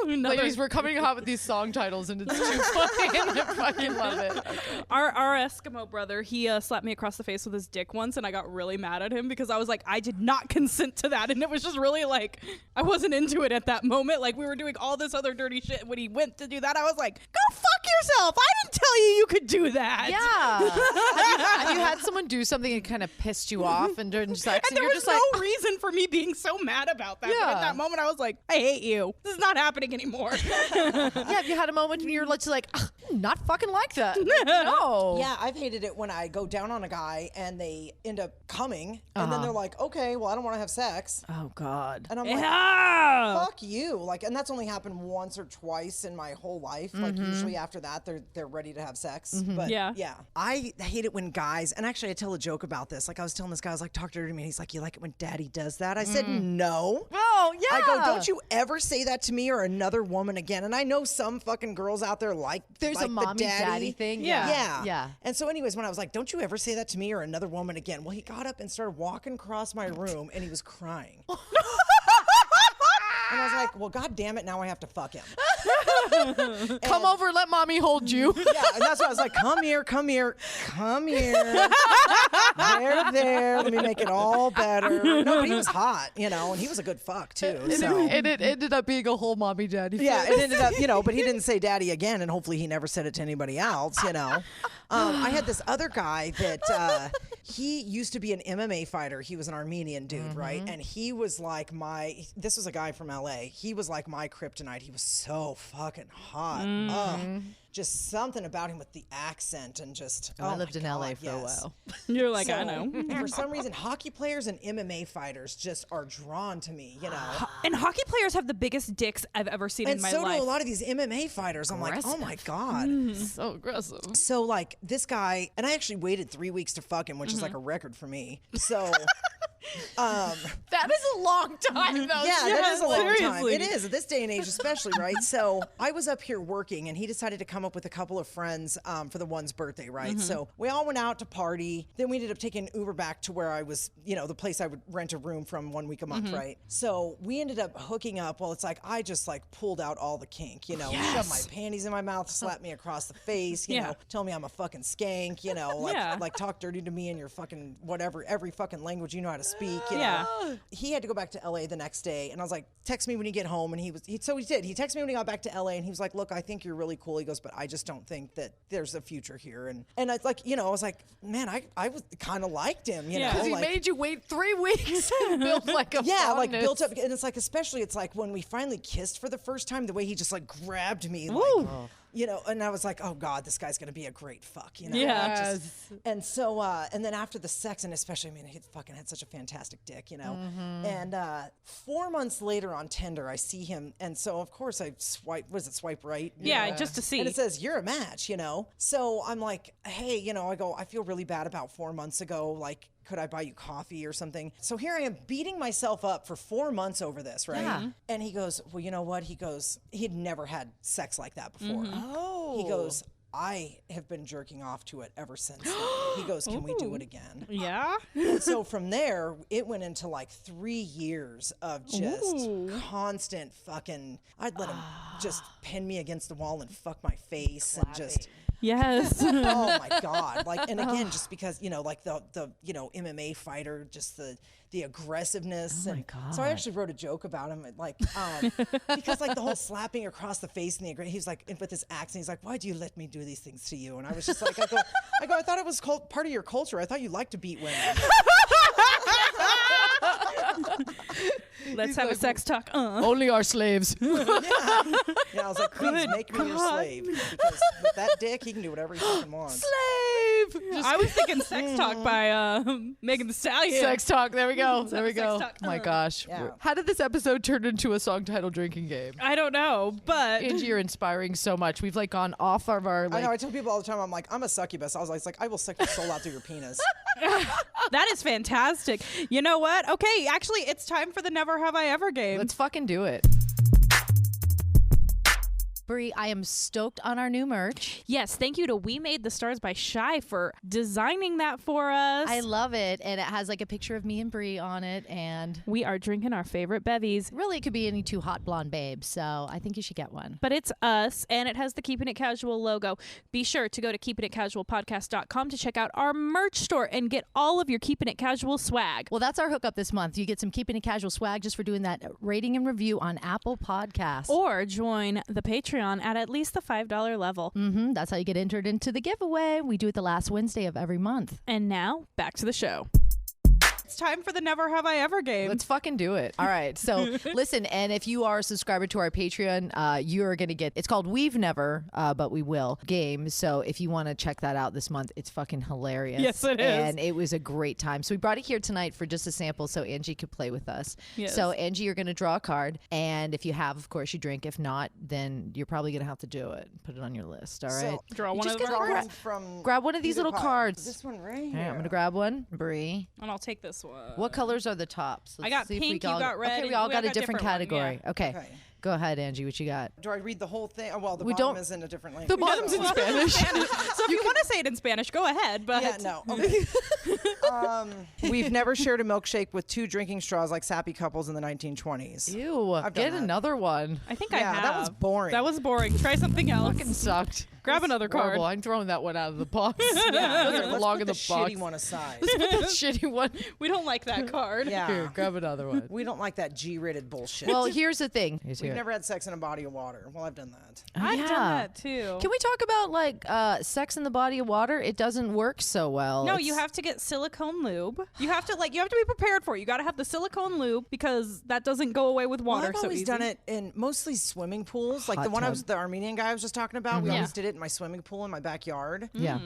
Another- Ladies, we're coming hot with these song titles, and it's too funny. And I fucking love it. Our Eskimo brother, he slapped me across the face with his dick once, and I got really mad at him because I was like, I did not consent to that, and it was just really like, I wasn't into it at that moment. Like, we were doing all this other dirty shit. When he went to do that, I was like, go fuck yourself. I didn't tell you could do that. Yeah. Have you had someone do something that kind of pissed you off and during sex, And there you're was just like, no reason for me being so mad about that. But Yeah. at that moment, I was like, I hate you. This is not happening anymore. yeah, have you had a moment when you're just like, "Ugh, not fucking like that? Like, no. Yeah, I've hated it when I go down on a guy and they end up coming, and Uh-huh. then they're like, okay, well, I don't want to have sex. Oh God. And I'm like, Yeah. fuck you. Like, and that's only happened once or twice in my whole life. Like, usually after that, they're ready to have sex. But Yeah. I hate it when guys, and actually I tell a joke about this. Like, I was telling this guy, I was like, talk dirty to me. And he's like, you like it when daddy does that? I said, no. Oh yeah. I go, don't you ever say that to me or another woman again. And I know some fucking girls out there like There's like a mommy the daddy thing. Yeah. Yeah. Yeah. And so anyways, when I was like, don't you ever say that to me or another woman again. Well, he got up and started walking across my room and he was crying. And I was like, well, God damn it, now I have to fuck him. Come over, let mommy hold you. Yeah, and that's why I was like, come here, come here, come here. There, let me make it all better. No, but he was hot, you know, and he was a good fuck too. So. And it ended up being a whole mommy daddy. Yeah, it ended up, you know, but he didn't say daddy again, and hopefully he never said it to anybody else, you know. I had this other guy that he used to be an MMA fighter. He was an Armenian dude, right? And he was like this was a guy from LA. He was like my kryptonite. He was so fucking hot. Ugh. Just something about him with the accent and just, I lived my in LA God, for a yes. while. You're like, So, I know. and for some reason, hockey players and MMA fighters just are drawn to me, you know. And hockey players have the biggest dicks I've ever seen And in my so life. do a lot of these MMA fighters. I'm like, oh my God. So aggressive. So like this guy, and I actually waited 3 weeks to fuck him, which is like a record for me. So That is a long time, though. Yeah, that is a long time. seriously. It is at this day and age, especially, right? So I was up here working, and he decided to come up with a couple of friends for the one's birthday, right? So we all went out to party. Then we ended up taking Uber back to where I was, the place I would rent a room from 1 week a month, right? So we ended up hooking up. Well, it's like I just like pulled out all the kink, shoved my panties in my mouth, slapped me across the face, tell me I'm a fucking skank, like talk dirty to me in your fucking whatever, every fucking language you know how to speak. You know? He had to go back to LA the next day, and I was like, text me when you get home. And he did. He texted me when he got back to LA, and he was like, look, I think you're really cool. He goes, but I just don't think that there's a future here. And I like, I was like, man, I was kind of liked him, you know. Because he made you wait 3 weeks and build like a like built up. And it's like, especially, it's like when we finally kissed for the first time, the way he just like grabbed me, like, and I was like, oh God, this guy's going to be a great fuck, Yes. And so, and then after the sex, and especially, I mean, he fucking had such a fantastic dick, And 4 months later on Tinder, I see him. And so, of course, I swipe right? Yeah, just to see. And it says, you're a match, So I'm like, hey, I go, I feel really bad about 4 months ago. Like, could I buy you coffee or something? So here I am beating myself up for 4 months over this, right? Yeah. And he goes, well, you know what? He goes, he'd never had sex like that before. Oh. He goes, I have been jerking off to it ever since then. He goes, can we do it again? Yeah. And so from there, it went into like 3 years of just constant fucking, I'd let him just pin me against the wall and fuck my face and just... Yes. Oh my God. Like, and again, just because, like the MMA fighter, just the aggressiveness. Oh my and God. So I actually wrote a joke about him, like, because like the whole slapping across the face and he's like, with his accent, he's like, why do you let me do these things to you? And I was just like, I go, I thought it was part of your culture. I thought you liked to beat women. Let's have a sex talk. Only our slaves. Yeah, I was like, please make me your slave. Because with that dick, he can do whatever he fucking wants. Slave. I was thinking sex talk by Megan Thee Stallion. Sex talk. There we go. There we Sex go. talk. Oh my gosh. Yeah. How did this episode turn into a song title drinking game? I don't know, but Angie, you're inspiring so much. We've like gone off of our I know. I tell people all the time, I'm like, I'm a succubus. I was like, I will suck your soul out through your penis. that is fantastic. You know what? Okay, actually, it's time for the Never Have I Ever game. Let's fucking do it. Bree, I am stoked on our new merch. Yes, thank you to We Made the Stars by Shy for designing that for us. I love it. And it has like a picture of me and Bree on it. And we are drinking our favorite bevies. really, it could be any two hot blonde babes. So I think you should get one. But it's us, and it has the Keeping It Casual logo. Be sure to go to keepingitcasualpodcast.com to check out our merch store and get all of your Keeping It Casual swag. Well, that's our hookup this month. You get some Keeping It Casual swag just for doing that rating and review on Apple Podcasts. Or join the Patreon at least the $5 level. That's how you get entered into the giveaway. We do it the last Wednesday of every month. And now, back to the show. It's time for the Never Have I Ever game. Let's fucking do it. All right. So listen, and if you are a subscriber to our Patreon, you're going to get, it's called We've Never, but We Will game. So if you want to check that out this month, it's fucking hilarious. Yes, it is. And it was a great time. So we brought it here tonight for just a sample so Angie could play with us. Yes. So Angie, you're going to draw a card. And if you have, of course, you drink. If not, then you're probably going to have to do it. Put it on your list. All right. So Draw You one just of the gotta draw cards. one from grab one of these either little pile. cards. This one right All here. right, I'm going to grab one. Bree. And I'll take this one. What colors are the tops? I got see if we pink, you got red, Okay, we and all we got a got different different one, category. yeah. Okay. Okay. Go ahead, Angie. What you got? Do I read the whole thing? Oh, well, the We bottom don't- is in a different language. The bottom's in Spanish. So if you want to say it in Spanish, go ahead. But Yeah, no. Okay. We've never shared a milkshake with two drinking straws like sappy couples in the 1920s. Ew. I've Get done that. another one. I think I Yeah, have. that was boring. That was boring. Try something else. Fucking sucked. Grab another card. Horrible. I'm throwing that one out of the box. Yeah, Doesn't let's belong put in the the box. shitty one aside. Put that shitty one. We don't like that card. Yeah. Here, grab another one. We don't like that G-rated bullshit. Well, here's the thing. We've never had sex in a body of water. Well, I've done that. I've done that too. Can we talk about like sex in the body of water? It doesn't work so well. No, It's- you have to get silicone lube. You have to be prepared for it. You got to have the silicone lube because that doesn't go away with Well, water I've so always easy. done it in mostly swimming pools, like Hot the one tub. the Armenian guy I was just talking about. We Yeah. always did it in my swimming pool in my backyard. Yeah.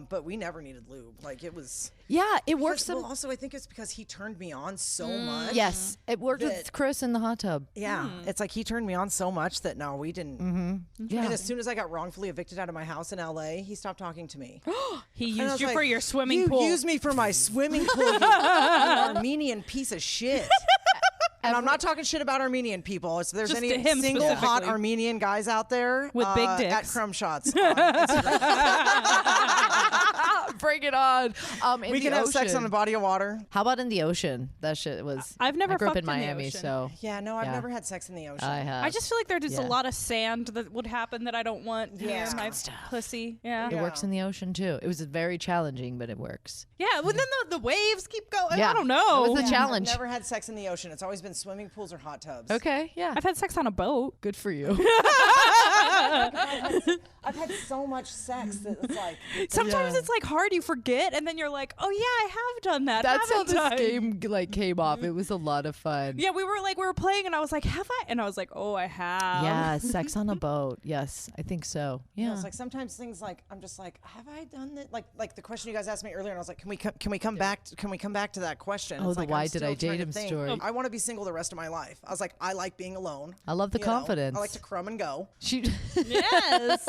But we never needed lube. Like it was. Yeah, it works. Well, also I think it's because he turned me on so much. Yes, it worked with That- Chris in the hot tub. Yeah, it's like he turned me on so much that no, we didn't. Yeah. And as soon as I got wrongfully evicted out of my house in LA, he stopped talking to me. He And I used was you like, for your swimming you pool. used me for my swimming pool, you Armenian piece of shit. And I'm not talking shit about Armenian people. If there's Just any to him single hot specifically. Armenian guys out there With big at dicks. Crumb Shots, on Instagram. Bring it on. In We the can have sex ocean. on a body of water. How about in the ocean? That shit was. I've never I grew up fucked in in the Miami, ocean. so Yeah, no, I've Yeah. never had sex in the ocean. I have. I just feel like there's just Yeah. a lot of sand that would happen that I don't want near Yeah. my pussy. Yeah. It works in the ocean too. It was very challenging, but it works. Yeah, well, then the waves keep going. Yeah. I don't know. It was a I've challenge. never had sex in the ocean. It's always been swimming pools or hot tubs. Okay, yeah. I've had sex on a boat. Good for you. I've had so much sex that it's like Sometimes it's like hard. You forget, and then you're like, "Oh yeah, I have done that." That's how haven't this I? game like came off. It was a lot of fun. Yeah, we were playing, and I was like, "Have I?" And I was like, "Oh, I have." Yeah, sex on a boat. Yes, I think so. you know, Yeah. it's like sometimes things like I'm just like, have I done that? Like the question you guys asked me earlier, and I was like, can we come back to that question? Oh, It's the like, why I'm did still I date trying to him think. story. I want to be single the rest of my life. I was like, I like being alone. I love the You know? confidence. I like to crumb and go. She Yes.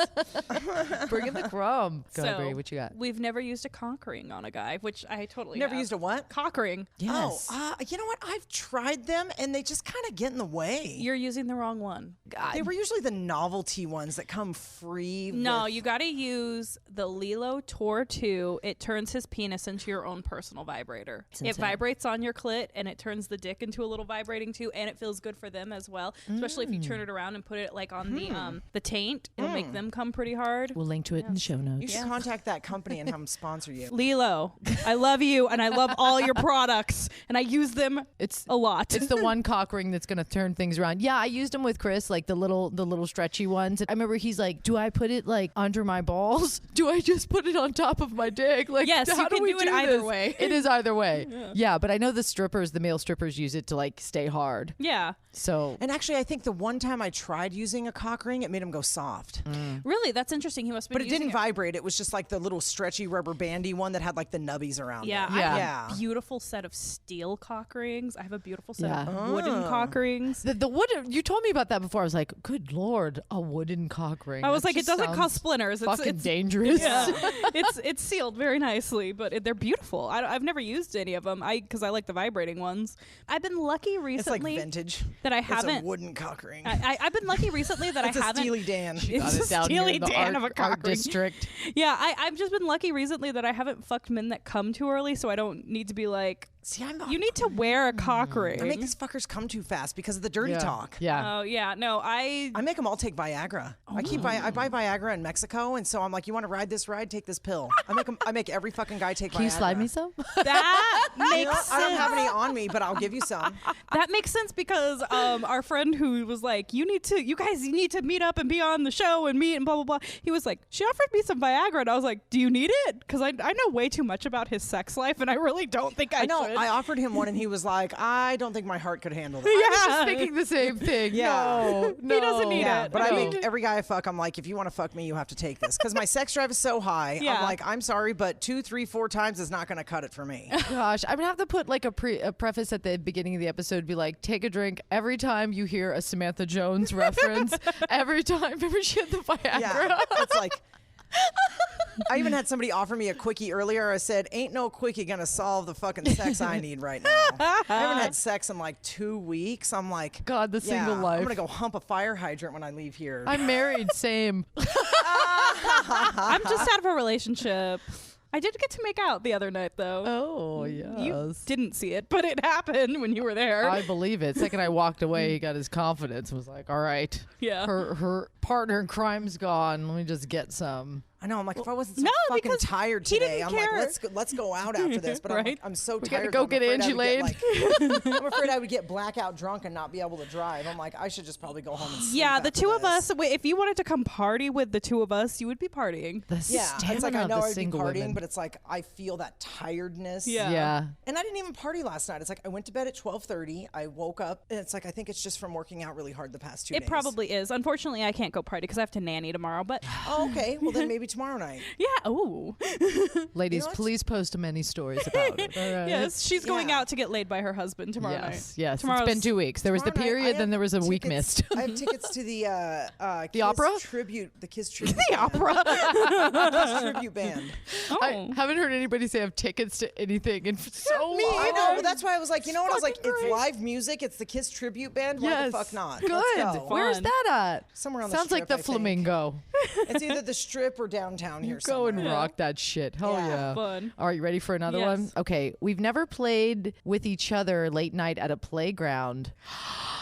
bring in the crumb. Go ahead, So, Bree, what you got? We've never used a cock ring on a guy, which I totally Never have. used a what? cock ring. Yes. Oh, you know what? I've tried them, and they just kind of get in the way. You're using the wrong one. They were usually the novelty ones that come free. No, with- you got to use the Lilo Tor 2. It turns his penis into your own personal vibrator. It insane. vibrates on your clit, and it turns the dick into a little vibrating too, and it feels good for them as well. Especially if you turn it around and put it like on the taint, it'll make them come pretty hard. We'll link to it in the show You notes. should contact that company and have them sponsor you. Lilo, I love you, and I love all your products, and I use them It's a lot. It's the one cock ring that's gonna turn things around. Yeah, I used them with Chris, like the little stretchy ones. I remember he's like, "Do I put it like under my balls? Do I just put it on top of my dick?" Like, Yes, how you can we do it either this? way. It is either way. Yeah, but I know the male strippers use it to like stay hard. Yeah. So And actually, I think the one time I tried using a cock ring, it made him go soft. Really, that's interesting. He must have been But it using didn't vibrate. It was just like the little stretchy rubber bandy one that had like the nubbies around Yeah, it. I have Yeah. a beautiful set of steel cock rings. I have a beautiful set Yeah. of wooden cock rings. the wooden. You told me about that before. I was like, "Good Lord, a wooden cock ring." I was That like, it just doesn't sounds cause splinters. fucking dangerous. Yeah, it's sealed very nicely, but they're beautiful. I've never used any of them. because I like the vibrating ones. I've been lucky It's like recently vintage. that I It's haven't. a wooden cock ring. I've been lucky recently that It's I a haven't. Steely Dan. It's Got a it down here Steely in the Dan of a art cock ring. district. Yeah, I've just been lucky recently that I haven't fucked men that come too early, so I don't need to be like, See, you need to wear a cock ring. I make these fuckers come too fast because of the dirty Yeah. talk. Yeah. Oh yeah, no, I I make them all take Viagra. I buy Viagra in Mexico, and so I'm like, you want to ride this ride? Take this pill. I make every fucking guy take Viagra. Can you slide me some? that You know, makes I don't sense. have any on me, but I'll give you some. That makes sense because our friend who was like, you guys need to meet up and be on the show and meet and blah blah blah. He was like, she offered me some Viagra, and I was like, do you need it? Because I know way too much about his sex life, and I really don't think I know. should. I offered him one, and he was like, I don't think my heart could handle that. I was just thinking the same thing. Yeah. No, He doesn't need Yeah, it. but I No. make every guy I fuck, I'm like, if you want to fuck me, you have to take this. Because my sex drive is so high. Yeah. I'm like, I'm sorry, but 2, 3, 4 times is not going to cut it for me. Gosh, I'm gonna have to put like a preface at the beginning of the episode. Be like, take a drink every time you hear a Samantha Jones reference. Every time, remember she had the Viagra. Yeah. It's like, I even had somebody offer me a quickie earlier. I said, ain't no quickie going to solve the fucking sex I need right now. I haven't had sex in like 2 weeks. I'm like, God, the yeah, single life. I'm going to go hump a fire hydrant when I leave here. I'm married. Same. I'm just out of a relationship. I did get to make out the other night though. Oh yes. You didn't see it, but it happened when you were there. I believe it. Second I walked away, he got his confidence and was like, all right, Yeah. her partner in crime's gone. Let me just get some. I know. I'm like, if I wasn't so No, fucking because tired he today, didn't I'm like, care. let's go out after this. But Right? I'm so We tired. gotta go I'm get afraid Angie I would laid. I'm afraid I would get blackout drunk and not be able to drive. I'm like, I should just probably go home and sleep. Yeah, the after two of this. us. If you wanted to come party with the two of us, you would be partying. The Yeah, it's like stamina I of know the I'd be single partying, women. but it's like I feel that tiredness. Yeah. Yeah. And I didn't even party last night. It's like I went to bed at 12:30. I woke up, and it's like I think it's just from working out really hard the past 2 days. It probably is. Unfortunately, I can't go party because I have to nanny tomorrow. But Oh, okay. Well, then maybe tomorrow night. yeah, ooh, Ladies, what? please post many stories about it. All right. yes, she's going Yeah. out to get laid by her husband tomorrow night. Yes. Tomorrow's It's been 2 weeks. There was the Tomorrow night, I period, then have there was a week tickets- missed. I have tickets to the Kiss opera? tribute, the Kiss tribute, the band. opera. Kiss tribute band. Oh. I haven't heard anybody say I have tickets to anything in so long. I know. Well, that's why I was like, you know what? I was like, fucking it's great. live music. It's the Kiss tribute band. Why Yes. the fuck not? Good. Let's go. Where's Fun. that at? Somewhere on the Sounds like strip, the I think. Flamingo. It's either the strip or downtown here. Go and somewhere. rock that shit. Hell Yeah. yeah. Fun. All right, you ready for another Yes. one? Okay, we've never played with each other late night at a playground.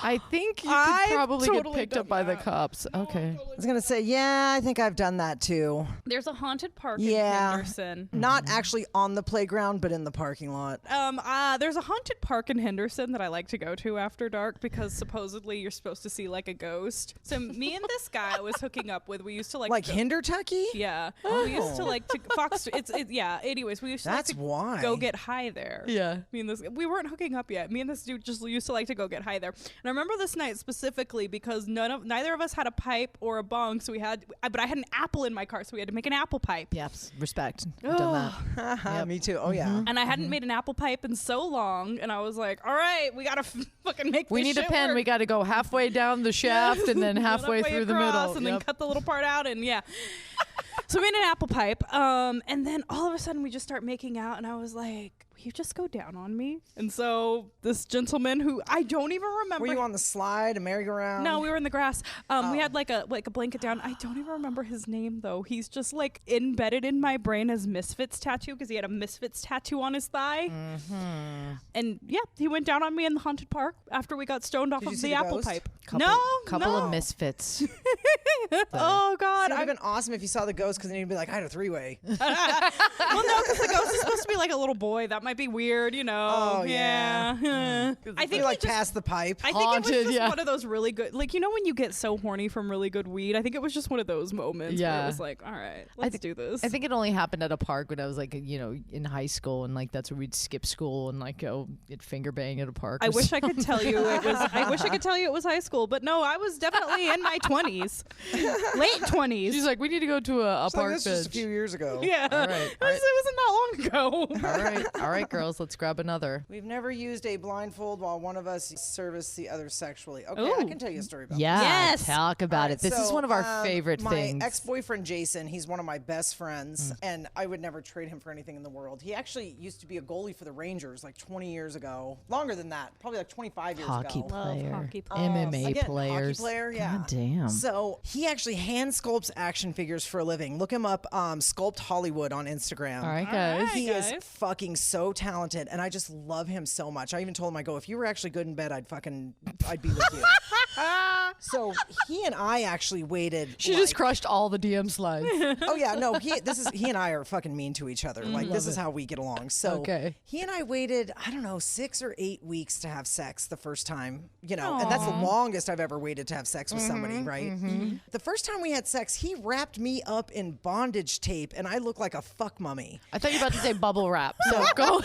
I think you could I've probably totally get picked done up by the that. cops. Okay. I was gonna say, yeah, I think I've done that too. There's a haunted park Yeah. in Henderson. Not actually on the playground, but in the parking lot. There's a haunted park in Henderson that I like to go to after dark because supposedly you're supposed to see like a ghost. So me and this guy I was hooking up with, we used to Like go- Hindertucky? Yeah, we used to like to Fox. Yeah. Anyways, we used to That's like to why. go get high there. Yeah. Me and this, we weren't hooking up yet. Me and this dude just used to like to go get high there. And I remember this night specifically because neither of us had a pipe or a bong, so but I had an apple in my car, so we had to make an apple pipe. Yes, respect. I've done that. Me too. Oh yeah. And I hadn't made an apple pipe in so long, and I was like, "All right, we gotta fucking make. We this need a shit pen. work. We got to go halfway down the shaft and then halfway through the across middle. and then Yep. cut the little part out, and yeah." So we made an apple pipe, and then all of a sudden we just start making out, and I was like, "Will you just go down on me?" And so this gentleman who I don't even remember. Were you on the slide, a merry-go-round? No, we were in the grass. We had like a blanket down. I don't even remember his name though. He's just like embedded in my brain as Misfits tattoo because he had a Misfits tattoo on his thigh. And yeah, he went down on me in the haunted park after we got stoned off Did you of see the the apple ghost? pipe. Couple no. of misfits. Oh God, It would have been awesome if you saw the ghost because then you'd be like, I had a three-way. well, no, because the ghost is supposed to be like a little boy. That might be weird, you know. Oh, yeah. I think You he like just, past the pipe. I think it Haunted, was just yeah. one of those really good, like, you know, when you get so horny from really good weed. I think it was just one of those moments where Yeah. it was like, all right, let's do this. I think it only happened at a park when I was like, in high school, and like that's where we'd skip school and like go get finger bang at a park. I wish I could tell you it was. I wish I could tell you it was high school, but no, I was definitely in my 20s, late 20s. She's like, we need to go to a It's like park this just a bench. few years ago. yeah, All right, it wasn't that long ago. all right, girls, let's grab another. We've never used a blindfold while one of us serviced the other sexually. Okay, I Ooh. can tell you a story about Yeah, Yes. talk about it. This is So, one of our favorite my things. My ex-boyfriend Jason, he's one of my best friends, and I would never trade him for anything in the world. He actually used to be a goalie for the Rangers like 20 years ago. Longer than that, probably like 25 years Hockey ago. player, hockey players. MMA Again, players. Hockey player, yeah. God damn. So he actually hand sculpts action figures for a living. Look him up, Sculpt Hollywood on Instagram. All right, guys. right. He is guys. fucking so talented, and I just love him so much. I even told him, I go, if you were actually good in bed, I'd be with you. So he and I actually waited. She just crushed all the DM slides. Oh yeah, no, he and I are fucking mean to each other. Like this is how we get along. So Okay. he and I waited, I don't know, 6 or 8 weeks to have sex the first time, and that's the longest I've ever waited to have sex with somebody, right? The first time we had sex, he wrapped me up in bondage tape, and I look like a fuck mummy. I thought you were about to say bubble wrap. So go.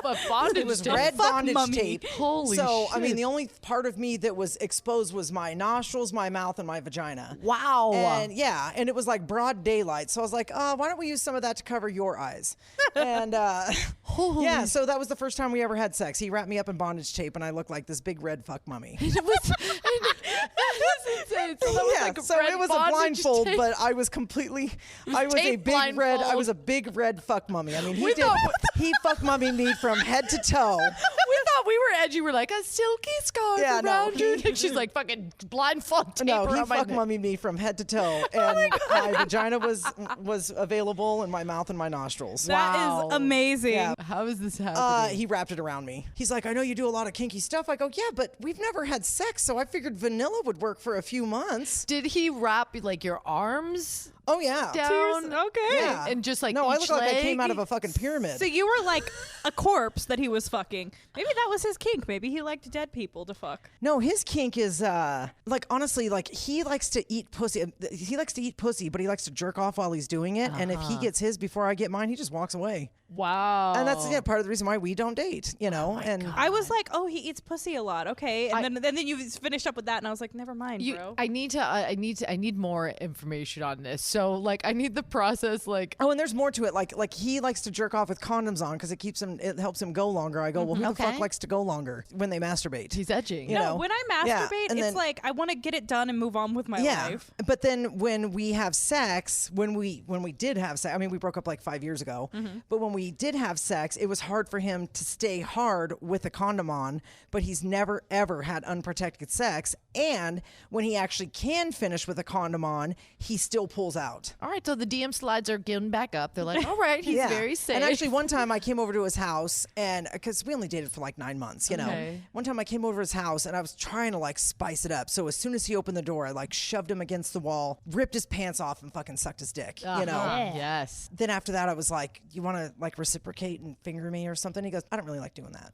But bondage It was tape. red bondage mummy. tape. Holy So, I mean, shit. the only part of me that was exposed was my nostrils, my mouth, and my vagina. Wow. And yeah, and it was like broad daylight. So I was like, why don't we use some of that to cover your eyes? And yeah, so that was the first time we ever had sex. He wrapped me up in bondage tape, and I looked like this big red fuck mummy. It was, that's insane. So that was Yeah, like a so red it was a bondage blindfold, tape. but I was I was a tape big red. I blindfold. was a big red fuck mummy. I mean, We thought- he fuck mummy me from head to toe. We thought we were edgy. We're like a silky scarf Yeah, no, around your he- neck. She's like fucking blindfold tape No, he around my fuck neck. mummy me from head to toe, and my vagina was available, and my mouth and my nostrils. That Wow. is amazing. Yeah. How is this happening? He wrapped it around me. He's like, I know you do a lot of kinky stuff. I go, yeah, but we've never had sex, so I figured vanilla would work for a few months. Did he wrap like your arms? Oh yeah. down. Okay. Yeah. And just like No, I each look like I came leg. out of a fucking pyramid. So you were like a corpse that he was fucking. Maybe that was his kink. Maybe he liked dead people to fuck. No, his kink is like honestly, like he likes to eat pussy. He likes to eat pussy, but he likes to jerk off while he's doing it. And if he gets his before I get mine, he just walks away. Wow. And that's part of the reason why we don't date. And I was like, oh, he eats pussy a lot. Okay, and then you finished up with that, and I was like, never mind, bro. I need more information on this. So like, I need the process. Like, oh, and there's more to it. Like he likes to jerk off with condoms on because it helps him go longer. I go, well, who the fuck likes to go longer when they masturbate? he's edging. You know? When I masturbate, and it's then- like I want to get it done and move on with my life. But then when we have sex, when we did have sex, I mean, we broke up like 5 years ago, but when we did have sex, it was hard for him to stay hard with a condom on, but he's never ever had unprotected sex. And when he actually can finish with a condom on, he still pulls out. All right, so the DM slides are getting back up. They're like, all right, he's very safe. And actually, one time I came over to his house, and because we only dated for like 9 months, you know. Okay. One time I came over to his house, and I was trying to like spice it up. So as soon as he opened the door, I like shoved him against the wall, ripped his pants off, and fucking sucked his dick. You know. Yes. Then after that, I was like, "You want to like reciprocate and finger me or something?" He goes, "I don't really like doing that."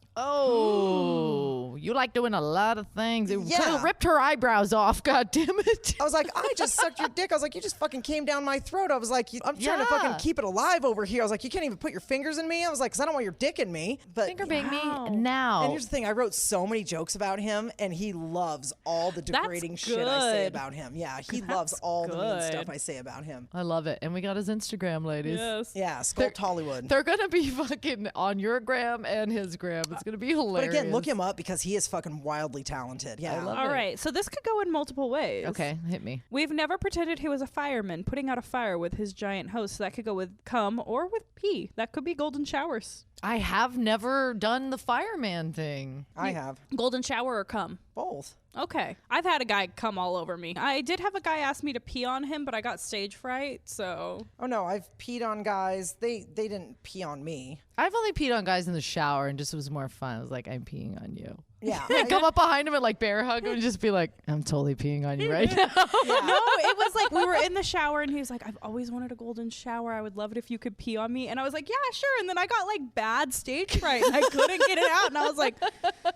Oh, you like doing a lot of things. It Yeah. kind of ripped her eyebrows off. God damn it. I was like, "I just sucked your dick." I was like, "You just fucking came down my throat." I was like, "I'm trying to fucking keep it alive over here." I was like, "You can't even put your fingers in me." I was like, "Cause I don't want your dick in me." But Finger bang me now. And here's the thing, I wrote so many jokes about him, and he loves all the degrading shit I say good. about him. Yeah, he loves all the mean stuff I say about him. I love it. And we got his Instagram, ladies. Yes. Yeah, Sculpt Hollywood. They're going to be fucking on your gram and his gram. It's going to be hilarious. But again, look him up because he is fucking wildly talented. Yeah. All right, so this could go in multiple ways. Okay, hit me. We've never pretended he was a fireman putting out a fire with his giant host. So that could go with cum or with pee. That could be golden showers. I have never done the fireman thing. I have. Golden shower or cum? Both. Okay. I've had a guy come all over me. I did have a guy ask me to pee on him, but I got stage fright, so. Oh no, I've peed on guys. They didn't pee on me. I've only peed on guys in the shower and just was more fun. I was like, I'm peeing on you. Yeah. I'd come up behind him and like bear hug him and just be like, I'm totally peeing on you right now. No, it was like we were in the shower and he was like, I've always wanted a golden shower. I would love it if you could pee on me. And I was like, yeah, sure. And then I got like bad stage fright and I couldn't get it out. And I was like,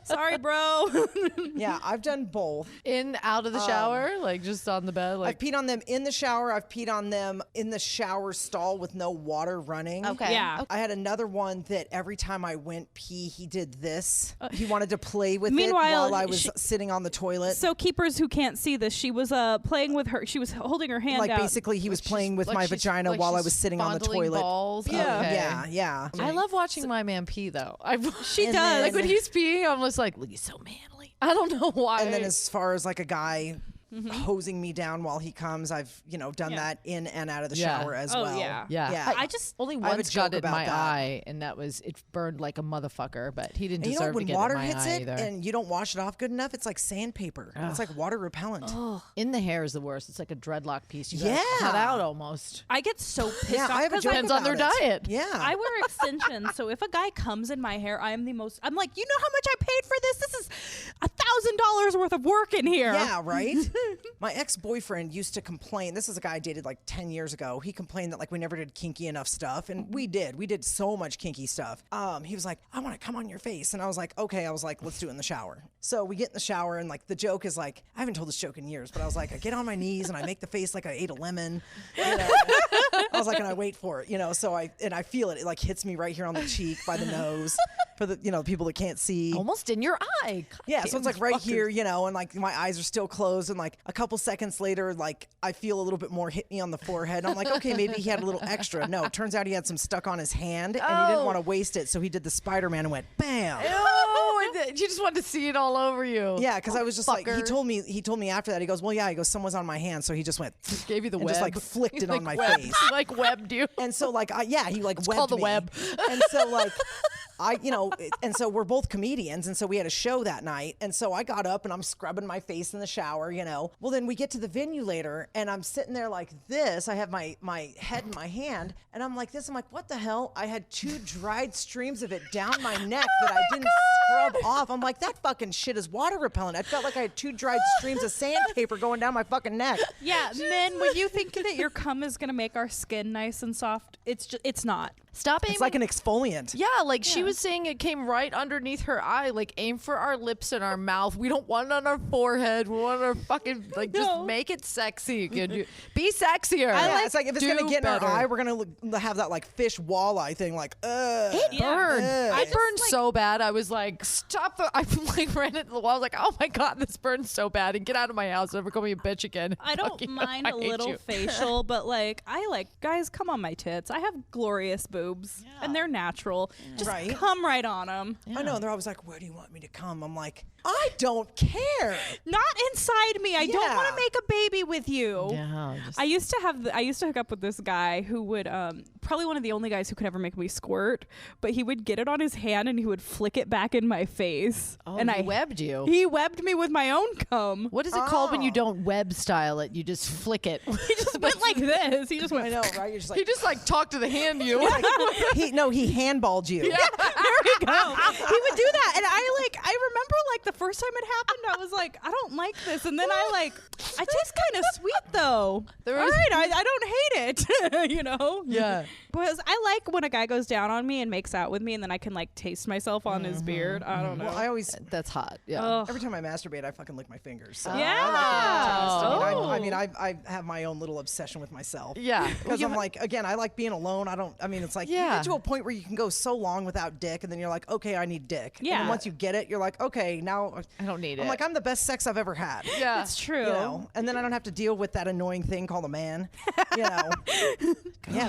sorry, bro. Yeah, I've done both. In, out of the shower, like just on the bed. I've Like, peed on them in the shower. I've peed on them in the shower stall with no water running. okay. Yeah. I had another one that every time I went pee, he did this. He wanted to play with it Meanwhile, while I was sitting on the toilet. So keepers who can't see this, she was playing with her. She was holding her hand Like out. basically he was playing with my vagina while I was sitting on the toilet. Balls. Yeah. Okay. Yeah. I love watching my man pee though. She And does. then- Like when he's peeing, I'm just like, look, he's so manly. I don't know why. And then as far as like a guy hosing me down while he comes, I've done Yeah. that in and out of the Yeah. shower as Oh, well. yeah. yeah. I just only I have a once joke got it in about my that. eye, and that was it burned like a motherfucker. But he didn't And you know deserve when to get water it in my hits eye it either. and you don't wash it off good enough, it's like sandpaper. It's like water repellent. In the hair is the worst. It's like a dreadlock piece. You gotta Yeah. cut out almost. I get so pissed Yeah, off I have a 'cause joke Depends on their about it. diet. Yeah. I wear extensions, so if a guy comes in my hair, I am the most. I'm like, you know how much I paid for this? This is $1,000 worth of work in here. Yeah, right? My ex-boyfriend used to complain. This is a guy I dated like 10 years ago. He complained that like we never did kinky enough stuff. And we did. We did so much kinky stuff. He was like, I want to come on your face. And I was like, okay. I was like, let's do it in the shower. So we get in the shower and like the joke is like, I haven't told this joke in years, but I was like, I get on my knees and I make the face like I ate a lemon. You know? I was like, and I wait for it, so I feel it. It like hits me right here on the cheek by the nose for the, people that can't see. Almost in your eye. God Yeah, so damn it's like right fuckers. here, and like my eyes are still closed, and like a couple seconds later, like I feel a little bit more hit me on the forehead. I'm like, okay, maybe he had a little extra. No, it turns out he had some stuck on his hand, and he didn't want to waste it, so he did the Spider-Man and went bam. Oh, and you just wanted to see it all over you. Yeah, because I was just like, he Fucker. told me after that, he goes, well, yeah, he goes, someone's on my hand, so he just went, Gave you the and web. just like flicked it on my webbed- face. Like webbed you. And so like, he like webbed called the me. web. And so like, and so we're both comedians, and so we had a show that night, and so I got up and I'm scrubbing my face in the shower, Well, then we get to the venue later, and I'm sitting there like this. I have my head in my hand, and I'm like this. I'm like, what the hell? I had 2 dried streams of it down my neck that I didn't scrub off. I'm like, that fucking shit is water repellent. I felt like I had 2 dried streams of sandpaper going down my fucking neck. Yeah, men, when you think that your cum is gonna make our skin nice and soft, it's not. Stop aiming. It's like an exfoliant. Yeah, like she was saying, it came right underneath her eye. Like, aim for our lips and our mouth. We don't want it on our forehead. We want our fucking just make it sexy. Could you be sexier? Yeah, it's like if it's gonna get in better. our eye, we're gonna have that like fish walleye thing. Like, It burned. Ugh. It burned so bad. I was like, stop the. I like ran into the wall. I was like, oh my god, this burns so bad. And get out of my house. Never call me a bitch again. I don't Fuck you. mind I a hate little you. facial, but like guys, come on my tits. I have glorious boobs, and they're natural. Just Right. come right on them. I know. They're always like, where do you want me to come? I'm like, I don't care. Not inside me. I don't want Yeah. to make a baby with you. Yeah, just- I used to hook up with this guy who would probably one of the only guys who could ever make me squirt, but he would get it on his hand and he would flick it back in my face. Oh, and he webbed you. He webbed me with my own cum. What is it called when you don't web style it? You just flick it. He just went like this. He just went. I know, right? You're just He like, just like talked to the hand you. he handballed you. There we go. He would do that, and I remember like the first time it happened, I was like, I don't like this, and then I taste kind of sweet though. All right, I don't hate it, Yeah. Because I like when a guy goes down on me and makes out with me, and then I can like taste myself on his beard. I don't know. Well, I always, That's hot. Yeah. Ugh. every time I masturbate, I fucking lick my fingers. So Yeah. I mean, I have my own little obsession with myself. Yeah. Because I'm like, again, I like being alone. It's like, you Yeah. get to a point where you can go so long without dick, and then you're like, okay, I need dick. And Yeah. then once you get it, you're like, okay, now I don't need I'm it. like, I'm the best sex I've ever had. yeah. It's true. And then I don't have to deal with that annoying thing called a man. Yeah,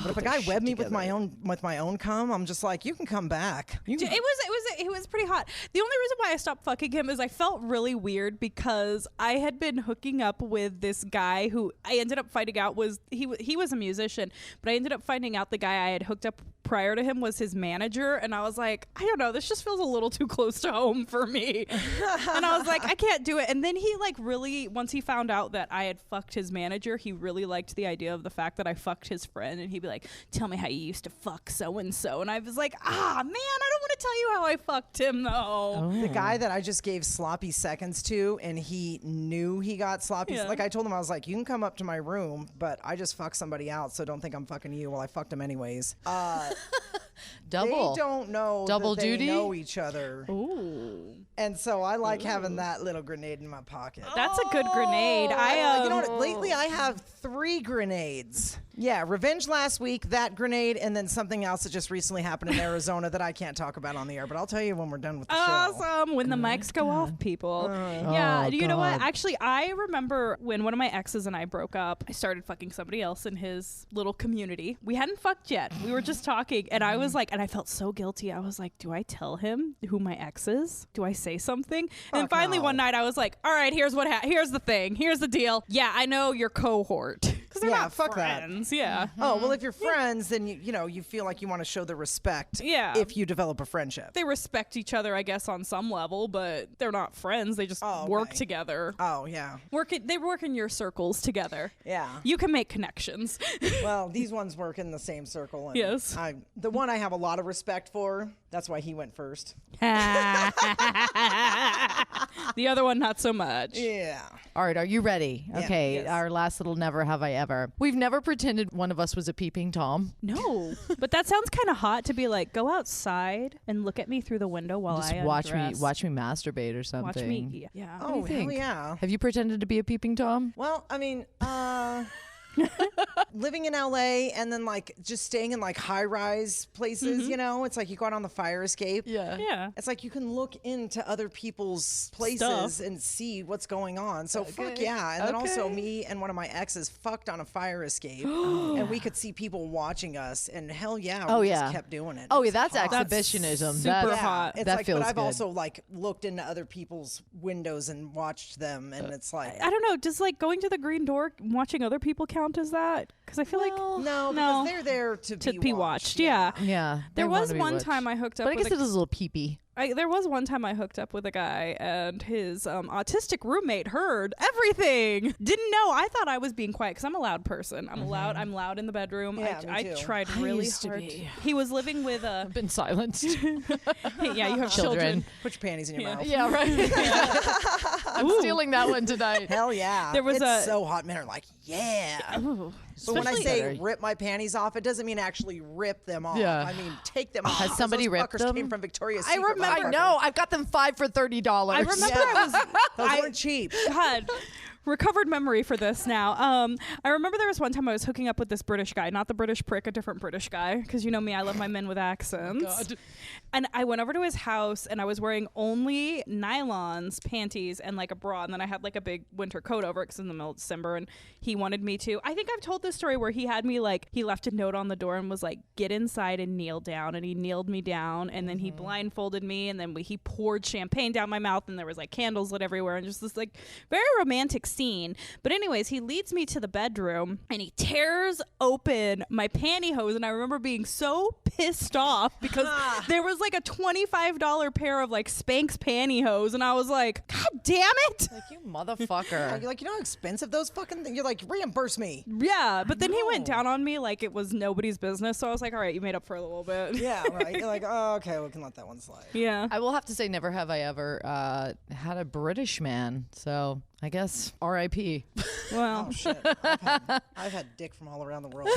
but if a guy webbed me with my own cum, I'm just like, you can come back. You can, It was pretty hot. The only reason why I stopped fucking him is I felt really weird because I had been hooking up with this guy who I ended up finding out was he was a musician, but I ended up finding out the guy I had hooked up prior to him was his manager, and I was like, I don't know, this just feels a little too close to home for me. And I was like, I can't do it. And then he like really, once he found out that I had fucked his manager, he really liked the idea of the fact that I fucked his friend, and he'd be like, tell me how you used to fuck so and so. And I was like, man, I don't want to tell you how I fucked him though. the guy that I just gave sloppy seconds to, and he knew he got sloppy. Yeah. Like I told him, I was like, you can come up to my room, but I just fucked somebody else, so don't think I'm fucking you. Well, I fucked him anyways. Double. They don't know Double that duty? they know each other. Ooh. And so I like having that little grenade in my pocket. That's a good grenade. You know what? Lately, I have 3 grenades. Yeah, revenge last week, that grenade, and then something else that just recently happened in Arizona that I can't talk about on the air, but I'll tell you when we're done with the show. Awesome. When the mics go off, people. Yeah. Oh, You know what? God. Actually, I remember when one of my exes and I broke up, I started fucking somebody else in his little community. We hadn't fucked yet. We were just talking. And I was like, and I felt so guilty. I was like, do I tell him who my ex is? Do I say something? And then finally no. one night I was like, all right, here's the thing. Here's the deal. Yeah, I know your cohort. Because they're Yeah, not fuck that. friends. Yeah. Oh, well, if you're friends, then you feel like you want to show the respect Yeah. if you develop a friendship. They respect each other, I guess, on some level, but they're not friends. They just Oh, work okay. together. Oh, yeah. They work in your circles together. Yeah. You can make connections. Well, these ones work in the same circle. And Yes. The one I have a lot of respect for, that's why he went first. The other one, not so much. Yeah. All right, are you ready? Yeah. Okay, Yes. our last little never have I ever. We've never pretended one of us was a peeping Tom. No, but that sounds kind of hot to be like, go outside and look at me through the window while Just I watch undress. me masturbate or something. Watch me. Yeah. Oh, you think? hell yeah. Have you pretended to be a peeping Tom? Well, I mean, living in LA and then like just staying in like high rise places, it's like you go out on the fire escape. Yeah. It's like you can look into other people's places Stuff. and see what's going on. So fuck yeah. And then also me and one of my exes fucked on a fire escape and we could see people watching us and hell yeah, we just kept doing it. Oh, It yeah, was that's hot. exhibitionism. super That's hot. It's That like, feels but I've good. also like looked into other people's windows and watched them and it's like I don't know. Does like going to the green door, watching other people count as that? Because I feel like No, because they're there to be watched. Yeah. Yeah. There they was wanna be one watched. time I hooked up But I with guess it is a little peepee. there was one time I hooked up with a guy and his autistic roommate heard everything. Didn't know. I thought I was being quiet because I'm a loud person. I'm loud. I'm loud in the bedroom. Yeah, I me too. tried really used to hard. be. He was living with a. I've been silenced. Yeah, you have children. Put your panties in your mouth. Yeah, right. I'm stealing that one tonight. Hell yeah. There was it's so hot. Men are like, yeah. But when I Especially- say rip my panties off, it doesn't mean actually rip them off. Yeah. I mean take them off. Has somebody Those ripped fuckers them? Came from Victoria's I Secret. remember- I know. I've got them 5 for $30. I remember Those weren't cheap. God, recovered memory for this now. I remember there was one time I was hooking up with this British guy, not the British prick, a different British guy, because you know me, I love my men with accents. God. And I went over to his house and I was wearing only nylons, panties, and like a bra, and then I had like a big winter coat over it because in the middle of December, and he wanted me to. I think I've told this story where he had me like, he left a note on the door and was like, get inside and kneel down, and he kneeled me down, and then he blindfolded me, and then he poured champagne down my mouth, and there was like candles lit everywhere, and just this like very romantic scene. But anyways, he leads me to the bedroom and he tears open my pantyhose, and I remember being so pissed off because there was like a $25 pair of like Spanx pantyhose, and I was like, God damn it. Like, you motherfucker. You're like, you know how expensive those fucking things? You're like, reimburse me. Yeah, but then he went down on me like it was nobody's business, so I was like, all right, you made up for a little bit. Yeah, right. You're like, oh, okay, we can let that one slide. Yeah. I will have to say, never have I ever had a British man. So I guess R.I.P. Well, Oh shit. I've had dick from all around the world.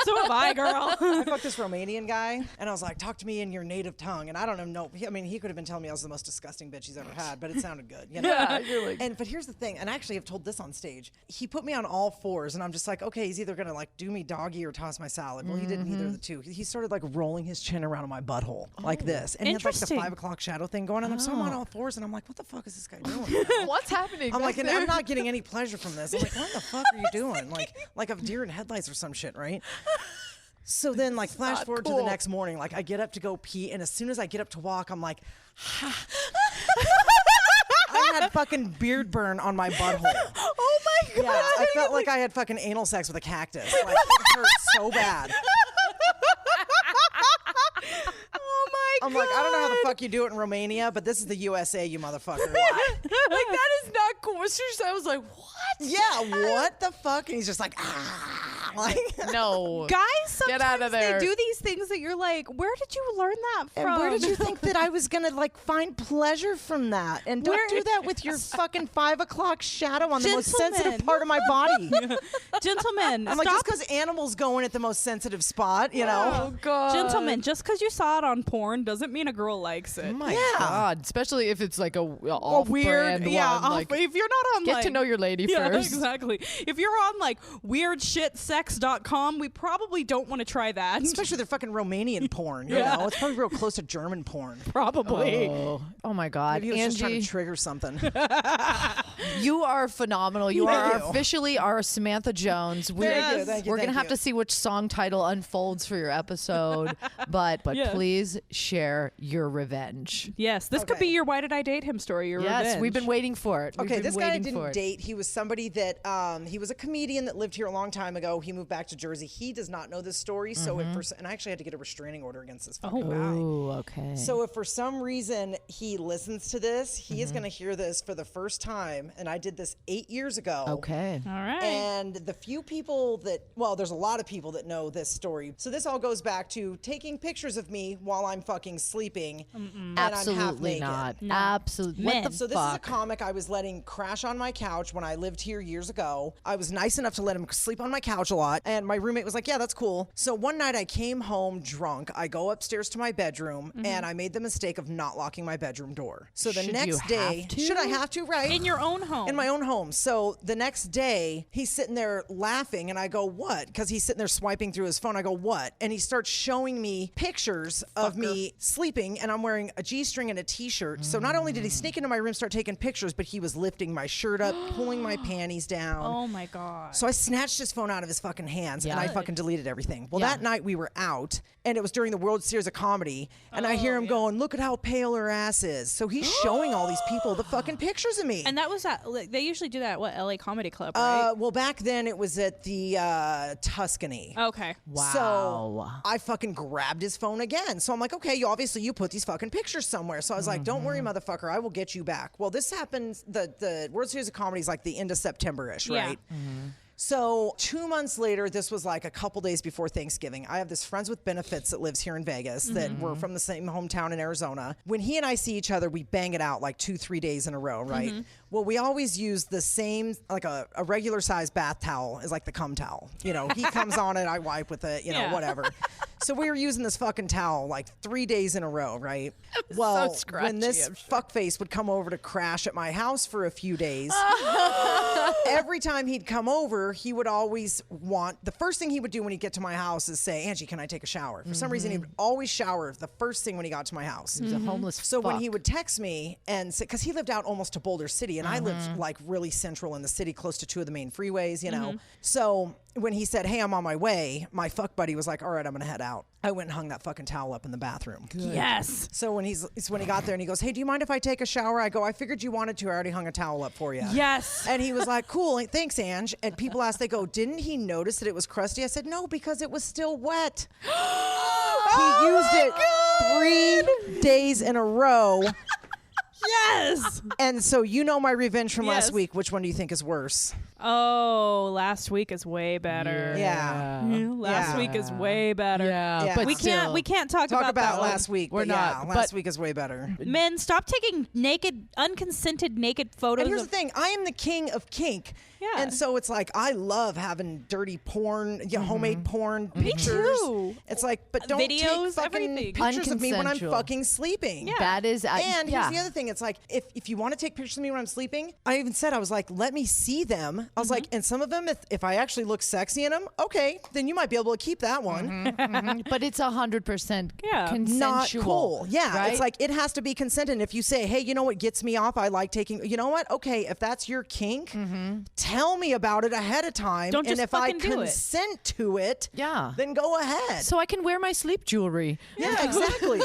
so have I, girl. I fucked this Romanian guy, and I was like, talk to me in your native tongue. And I don't even know. I mean, he could have been telling me I was the most disgusting bitch he's ever had, but it sounded good. You know? Yeah, you're like- But here's the thing, and I actually have told this on stage. He put me on all fours, and I'm just like, okay, he's either gonna like do me doggy or toss my salad. Well, he didn't either of the two. He started like rolling his chin around my butthole like this, and he had like the Interesting. 5 o'clock shadow thing going on. So I'm on all fours, and I'm like, what the fuck is this guy doing? What's happening? I'm back like, and there? I'm not getting any pleasure from this. I'm like, what the fuck are you doing? Like a deer in headlights or some shit, right? So then, like, flash not forward to cool. the next morning. Like, I get up to go pee, and as soon as I get up to walk, I'm like, I had fucking beard burn on my butthole. Oh my God. Yeah, I felt like I had fucking anal sex with a cactus. Like, it hurt so bad. Oh my I'm like, I don't know how the fuck you do it in Romania, but this is the USA, you motherfucker. like, that is not cool. Seriously, I was like, what? Yeah, what the fuck? And he's just like, ah. Like, No. Guys, sometimes Get out of there. they do these things that you're like, where did you learn that from? and where did you think that I was gonna like find pleasure from that? And don't Where- do that with your fucking 5 o'clock shadow on the most Gentlemen. sensitive part of my body. Gentlemen, I'm like, stop. just because animals go in at the most sensitive spot, you know? Oh, God. Gentlemen, just because you saw it on porn doesn't mean a girl likes it. Oh my Yeah. God. Especially if it's like a A off-brand weird, yeah. one. Like, if you're not on get like, to know your lady yeah, first. exactly. If you're on like weirdshitsex.com, we probably don't want to try that. Especially their fucking Romanian porn, you Yeah. know? It's probably real close to German porn. Probably. Oh my God. Maybe he was just trying Angie, to trigger something. you are phenomenal. You Thank are you. officially our Samantha Jones. We're, Thank you, thank you, we're gonna thank have you. to see which song title unfolds for your episode, but Yeah. please share your revenge. Yes, this could Okay. be your why did I date him story. Your Yes, revenge. we've been waiting for it. We've Okay, been this guy I waiting for didn't it. date. He was somebody that he was a comedian that lived here a long time ago. He moved back to Jersey. He does not know this story, so and I actually had to get a restraining order against this fucking guy. Oh, okay. So if for some reason he listens to this, he is going to hear this for the first time. And I did this 8 years ago. okay. All right. And the few people that, well, there's a lot of people that know this story. So this all goes back to taking pictures of me while I'm fucking sleeping. And I'm half Absolutely naked. not. No. Absolutely. Men. What the So this is a fuck? comic I was letting crash on my couch when I lived here years ago. I was nice enough to let him sleep on my couch a lot, and my roommate was like, yeah, that's cool. So one night I came home drunk. I go upstairs to my bedroom, and I made the mistake of not locking my bedroom door. So the Should next you day, have to? should I have to? Right. in your own home. In my own home. So the next day, he's sitting there laughing, and I go, what? Because he's sitting there swiping through his phone. I go, what? And he starts showing me pictures of me sleeping, and I'm wearing a G-string and a T-shirt. So not only did he sneak into my room, start taking pictures, but he was lifting my shirt up, pulling my panties down. Oh my God. So I snatched his phone out of his fucking hands. Yeah. And I fucking deleted everything. Well, Yeah. that night we were out, and it was during the World Series of Comedy, and I hear him going, look at how pale her ass is. So he's showing all these people the fucking pictures of me. And that was they usually do that at what, LA Comedy Club, right? Well, back then it was at the Tuscany. Okay. Wow. So I fucking grabbed his phone again. So I'm like, okay, you put these fucking pictures somewhere. So I was like, don't worry, motherfucker, I will get you back. Well, this happened, the World Series of Comedy is like the end of September-ish, Yeah. right? So 2 months later, this was like a couple days before Thanksgiving. I have this friends with benefits that lives here in Vegas that we're from the same hometown in Arizona. When he and I see each other, we bang it out like 2-3 days in a row, right? Well, we always use the same, like a regular size bath towel is like the cum towel. You know, he comes on it, I wipe with it, you know, whatever. So we were using this fucking towel like 3 days in a row, right? Well, when this fuckface would come over to crash at my house for a few days, every time he'd come over, he would always want, the first thing he would do when he'd get to my house is say, Angie, can I take a shower? For some reason, he would always shower the first thing when he got to my house. He's a homeless So when fuck. he would text me and say, because he lived out almost to Boulder City, and I lived like really central in the city, close to 2 of the main freeways, you know. So when he said, hey, I'm on my way, my fuck buddy was like, all right, I'm gonna head out. I went and hung that fucking towel up in the bathroom. Yes. So when he got there and he goes, hey, do you mind if I take a shower? I go, I figured you wanted to. I already hung a towel up for you. Yes. And he was like, cool, thanks, Ange. And people asked, they go, didn't he notice that it was crusty? I said, no, because it was still wet. He used it 3 days in a row. Yes. And so you know my revenge from Yes. last week. Which one do you think is worse? Oh, last week is way better. Yeah. Last week is way better. Yeah. but We can't talk Talk about that about one. last week. We're but not, yeah, last but- week is way better. Men, stop taking unconsented naked photos. And here's of the thing, I am the king of kink. Yeah. And so it's like, I love having dirty porn, homemade porn Me pictures. too. It's like, but don't take Videos, fucking everything. pictures of me when I'm Unconsensual. fucking sleeping. Yeah. That is, And yeah. here's the other thing. It's like, if you want to take pictures of me when I'm sleeping, I even said, I was like, let me see them. I was like, and some of them, if I actually look sexy in them, okay, then you might be able to keep that one. But it's 100% Yeah. consensual. Not cool. Yeah. right? It's like, it has to be consented. And if you say, hey, you know what gets me off? I like taking, you know what? Okay, if that's your kink, tell me about it ahead of time. Don't and just if I fucking do it. consent to it, Yeah. then go ahead. So I can wear my sleep jewelry. Yeah, exactly.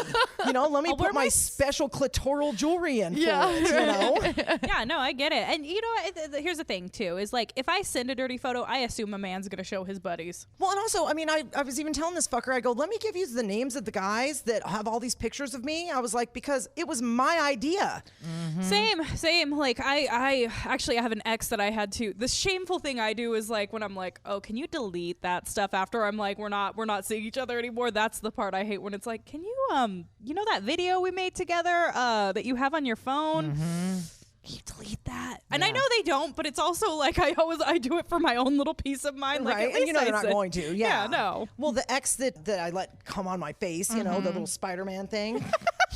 You know, let me I'll wear put my my special clitoral jewelry in Yeah. for it, you know? Yeah, no, I get it. And you know what? Here's the thing, too, is like, if I send a dirty photo, I assume a man's going to show his buddies. Well, and also, I mean, I was even telling this fucker, I go, let me give you the names of the guys that have all these pictures of me. I was like, because it was my idea. Same. Like, I actually have an ex that I had to. The shameful thing I do is like, when I'm like, oh, can you delete that stuff after I'm like, we're not seeing each other anymore. That's the part I hate, when it's like, can you, you know that video we made together that you have on your phone? Can you delete that? And I know they don't, but it's also like, I do it for my own little peace of mind. Like, Right, at and you know least they're I not said- going to. Yeah, no. Well, the ex that I let come on my face, you know, the little Spider-Man thing,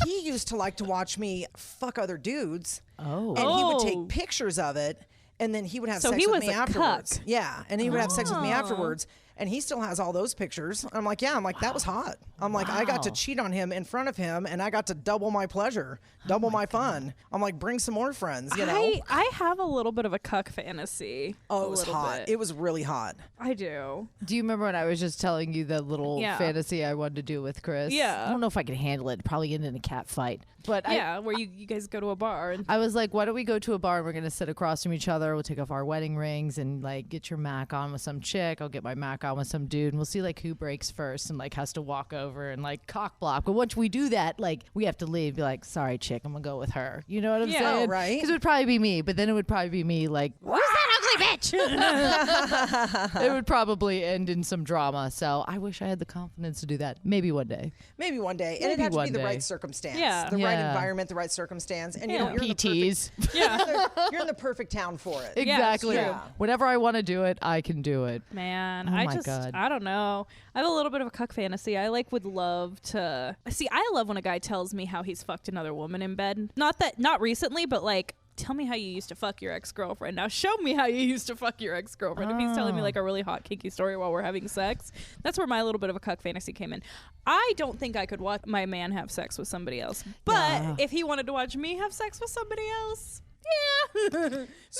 he used to like to watch me fuck other dudes. Oh. And he would Oh. take pictures of it, and then he would have So sex he with was me a afterwards. cuck. Yeah, and he would have sex with me Oh. afterwards. And he still has all those pictures. I'm like, yeah. I'm like, that was hot. I'm like, I got to Wow. cheat on him in front of him, and I got to double my pleasure, double my fun. I'm like, bring some more friends, you know? I have a little bit of a cuck fantasy. Oh, A it was little hot. bit. It was really hot. I do. Do you remember when I was just telling you the little Yeah. fantasy I wanted to do with Chris? Yeah. I don't know if I could handle it. Probably end in a cat fight. But Yeah, where you guys go to a bar and I was like, why don't we go to a bar and we're going to sit across from each other. We'll take off our wedding rings and like get your Mac on with some chick. I'll get my Mac on with some dude, and we'll see like who breaks first and like has to walk over and like cock block. But once we do that, like we have to leave. Be like, sorry, chick, I'm going to go with her. You know what I'm Yeah. saying? Oh, right. Because it would probably be me, but then it would probably be me like, who's that ugly bitch? It would probably end in some drama. So I wish I had the confidence to do that. Maybe one day. Maybe one day. And Maybe it had to be one the day. right circumstance. Yeah. The right Yeah. environment, the right circumstance. And Yeah. you're in the perfect, PTs. yeah. you're in the perfect town for it. Exactly. true. Whenever I want to do it, I can do it. Man, Oh I my just God. I don't know. I have a little bit of a cuck fantasy. I like would love to see. I love when a guy tells me how he's fucked another woman in bed. Not recently, but like, tell me how you used to fuck your ex-girlfriend. Now show me how you used to fuck your ex-girlfriend. If he's telling me like a really hot kinky story while we're having sex, that's where my little bit of a cuck fantasy came in. I don't think I could watch my man have sex with somebody else, but Yeah. if he wanted to watch me have sex with somebody else,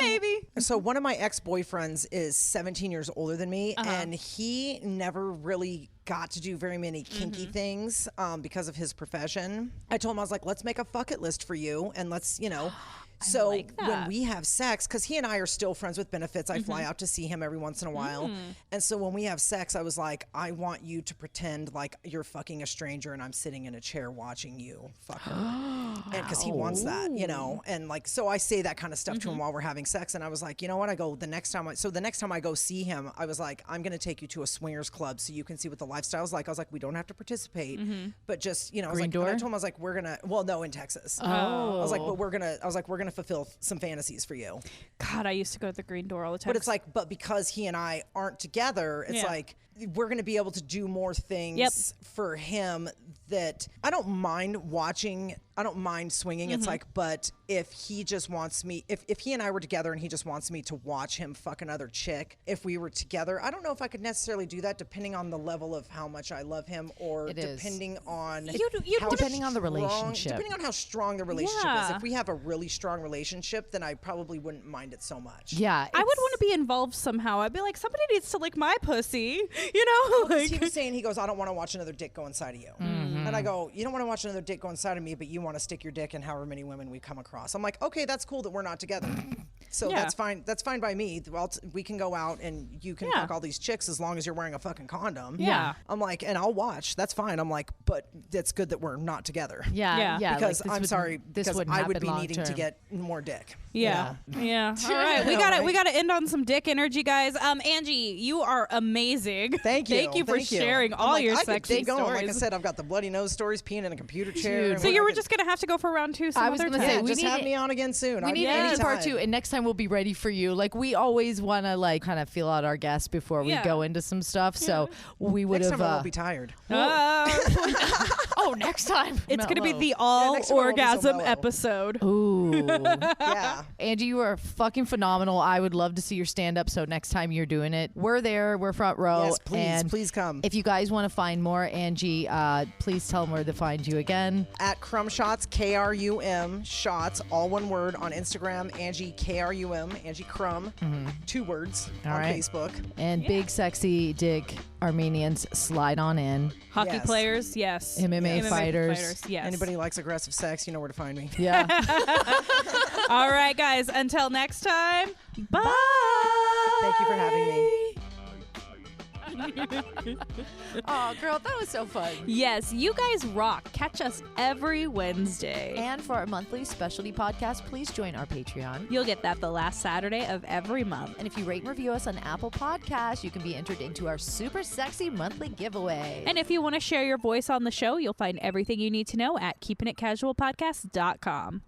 Maybe. So one of my ex-boyfriends is 17 years older than me, and he never really got to do very many kinky things because of his profession. I told him, I was like, let's make a fuck it list for you, and let's, So like that. when we have sex, because he and I are still friends with benefits, I fly out to see him every once in a while. And so when we have sex, I was like, I want you to pretend like you're fucking a stranger and I'm sitting in a chair watching you fuck her. And because he wants that, and like, so I say that kind of stuff to him while we're having sex. And I was like, you know what? I go, the next time I go see him, I was like, I'm going to take you to a swingers club so you can see what the lifestyle's like. I was like, we don't have to participate, but just, I was like, and I told him, I was like, we're going to, no, in Texas. I was like, but we're going to fulfill some fantasies for you. God, I used to go to the Green Door all the time. But it's like, but because he and I aren't together, it's like we're going to be able to do more things for him that I don't mind watching. I don't mind swinging. It's like, but if he just wants me, if he and I were together and he just wants me to watch him fuck another chick, if we were together, I don't know if I could necessarily do that depending on the level of how much I love him or depending on depending on the relationship. Depending on how strong the relationship is. If we have a really strong relationship, then I probably wouldn't mind it so much. Yeah. I would want to be involved somehow. I'd be like, somebody needs to lick my pussy, Like, he was saying, he goes, I don't want to watch another dick go inside of you. And I go, you don't want to watch another dick go inside of me, but you want to stick your dick in however many women we come across. I'm like, okay, that's cool that we're not together. So that's fine. That's fine by me. Well, we can go out and you can fuck all these chicks as long as you're wearing a fucking condom. Yeah. I'm like, and I'll watch. That's fine. I'm like, but it's good that we're not together. Yeah. Because like I'm sorry, this because wouldn't I would happen be long needing term. to get more dick. Yeah. All right. We gotta end on some dick energy, guys. Angie, you are amazing. Thank you. Thank you for sharing I'm all like, your I could sexy keep going. stories. Like I said, I've got the bloody nose stories, peeing in a computer chair. So you were just gonna have to go for round 2 some I was other gonna time. say, Yeah, we just need have it- me on again soon. We need any it in part time. 2, and next time we'll be ready for you. Like, we always want to like kind of feel out our guests before we go into some stuff. So we would Next have. time I won't be tired. Oh, next time It's gonna be Mellow. the all next time I won't be so orgasm mellow. episode. Ooh. Yeah. Angie, you are fucking phenomenal. I would love to see your stand up. So next time you're doing it, we're there. We're front row. Yes, please, And please come. if you guys want to find more Angie, please tell them where to find you again. At Krum Shots, KRUM Shots, all one word on Instagram. Angie KRUM, Angie Krum, 2 words All on right. Facebook. And big sexy dick Armenians, slide on in. Hockey Yes. players, yes. MMA fighters. yes. Anybody who likes aggressive sex, you know where to find me. Yeah. All right, guys. Until next time. Bye. Thank you for having me. Oh, girl, that was so fun. Yes, you guys rock. Catch us every Wednesday. And for our monthly specialty podcast, please join our Patreon. You'll get that the last Saturday of every month. And if you rate and review us on Apple Podcasts, you can be entered into our super sexy monthly giveaway. And if you want to share your voice on the show, you'll find everything you need to know at keepingitcasualpodcast.com.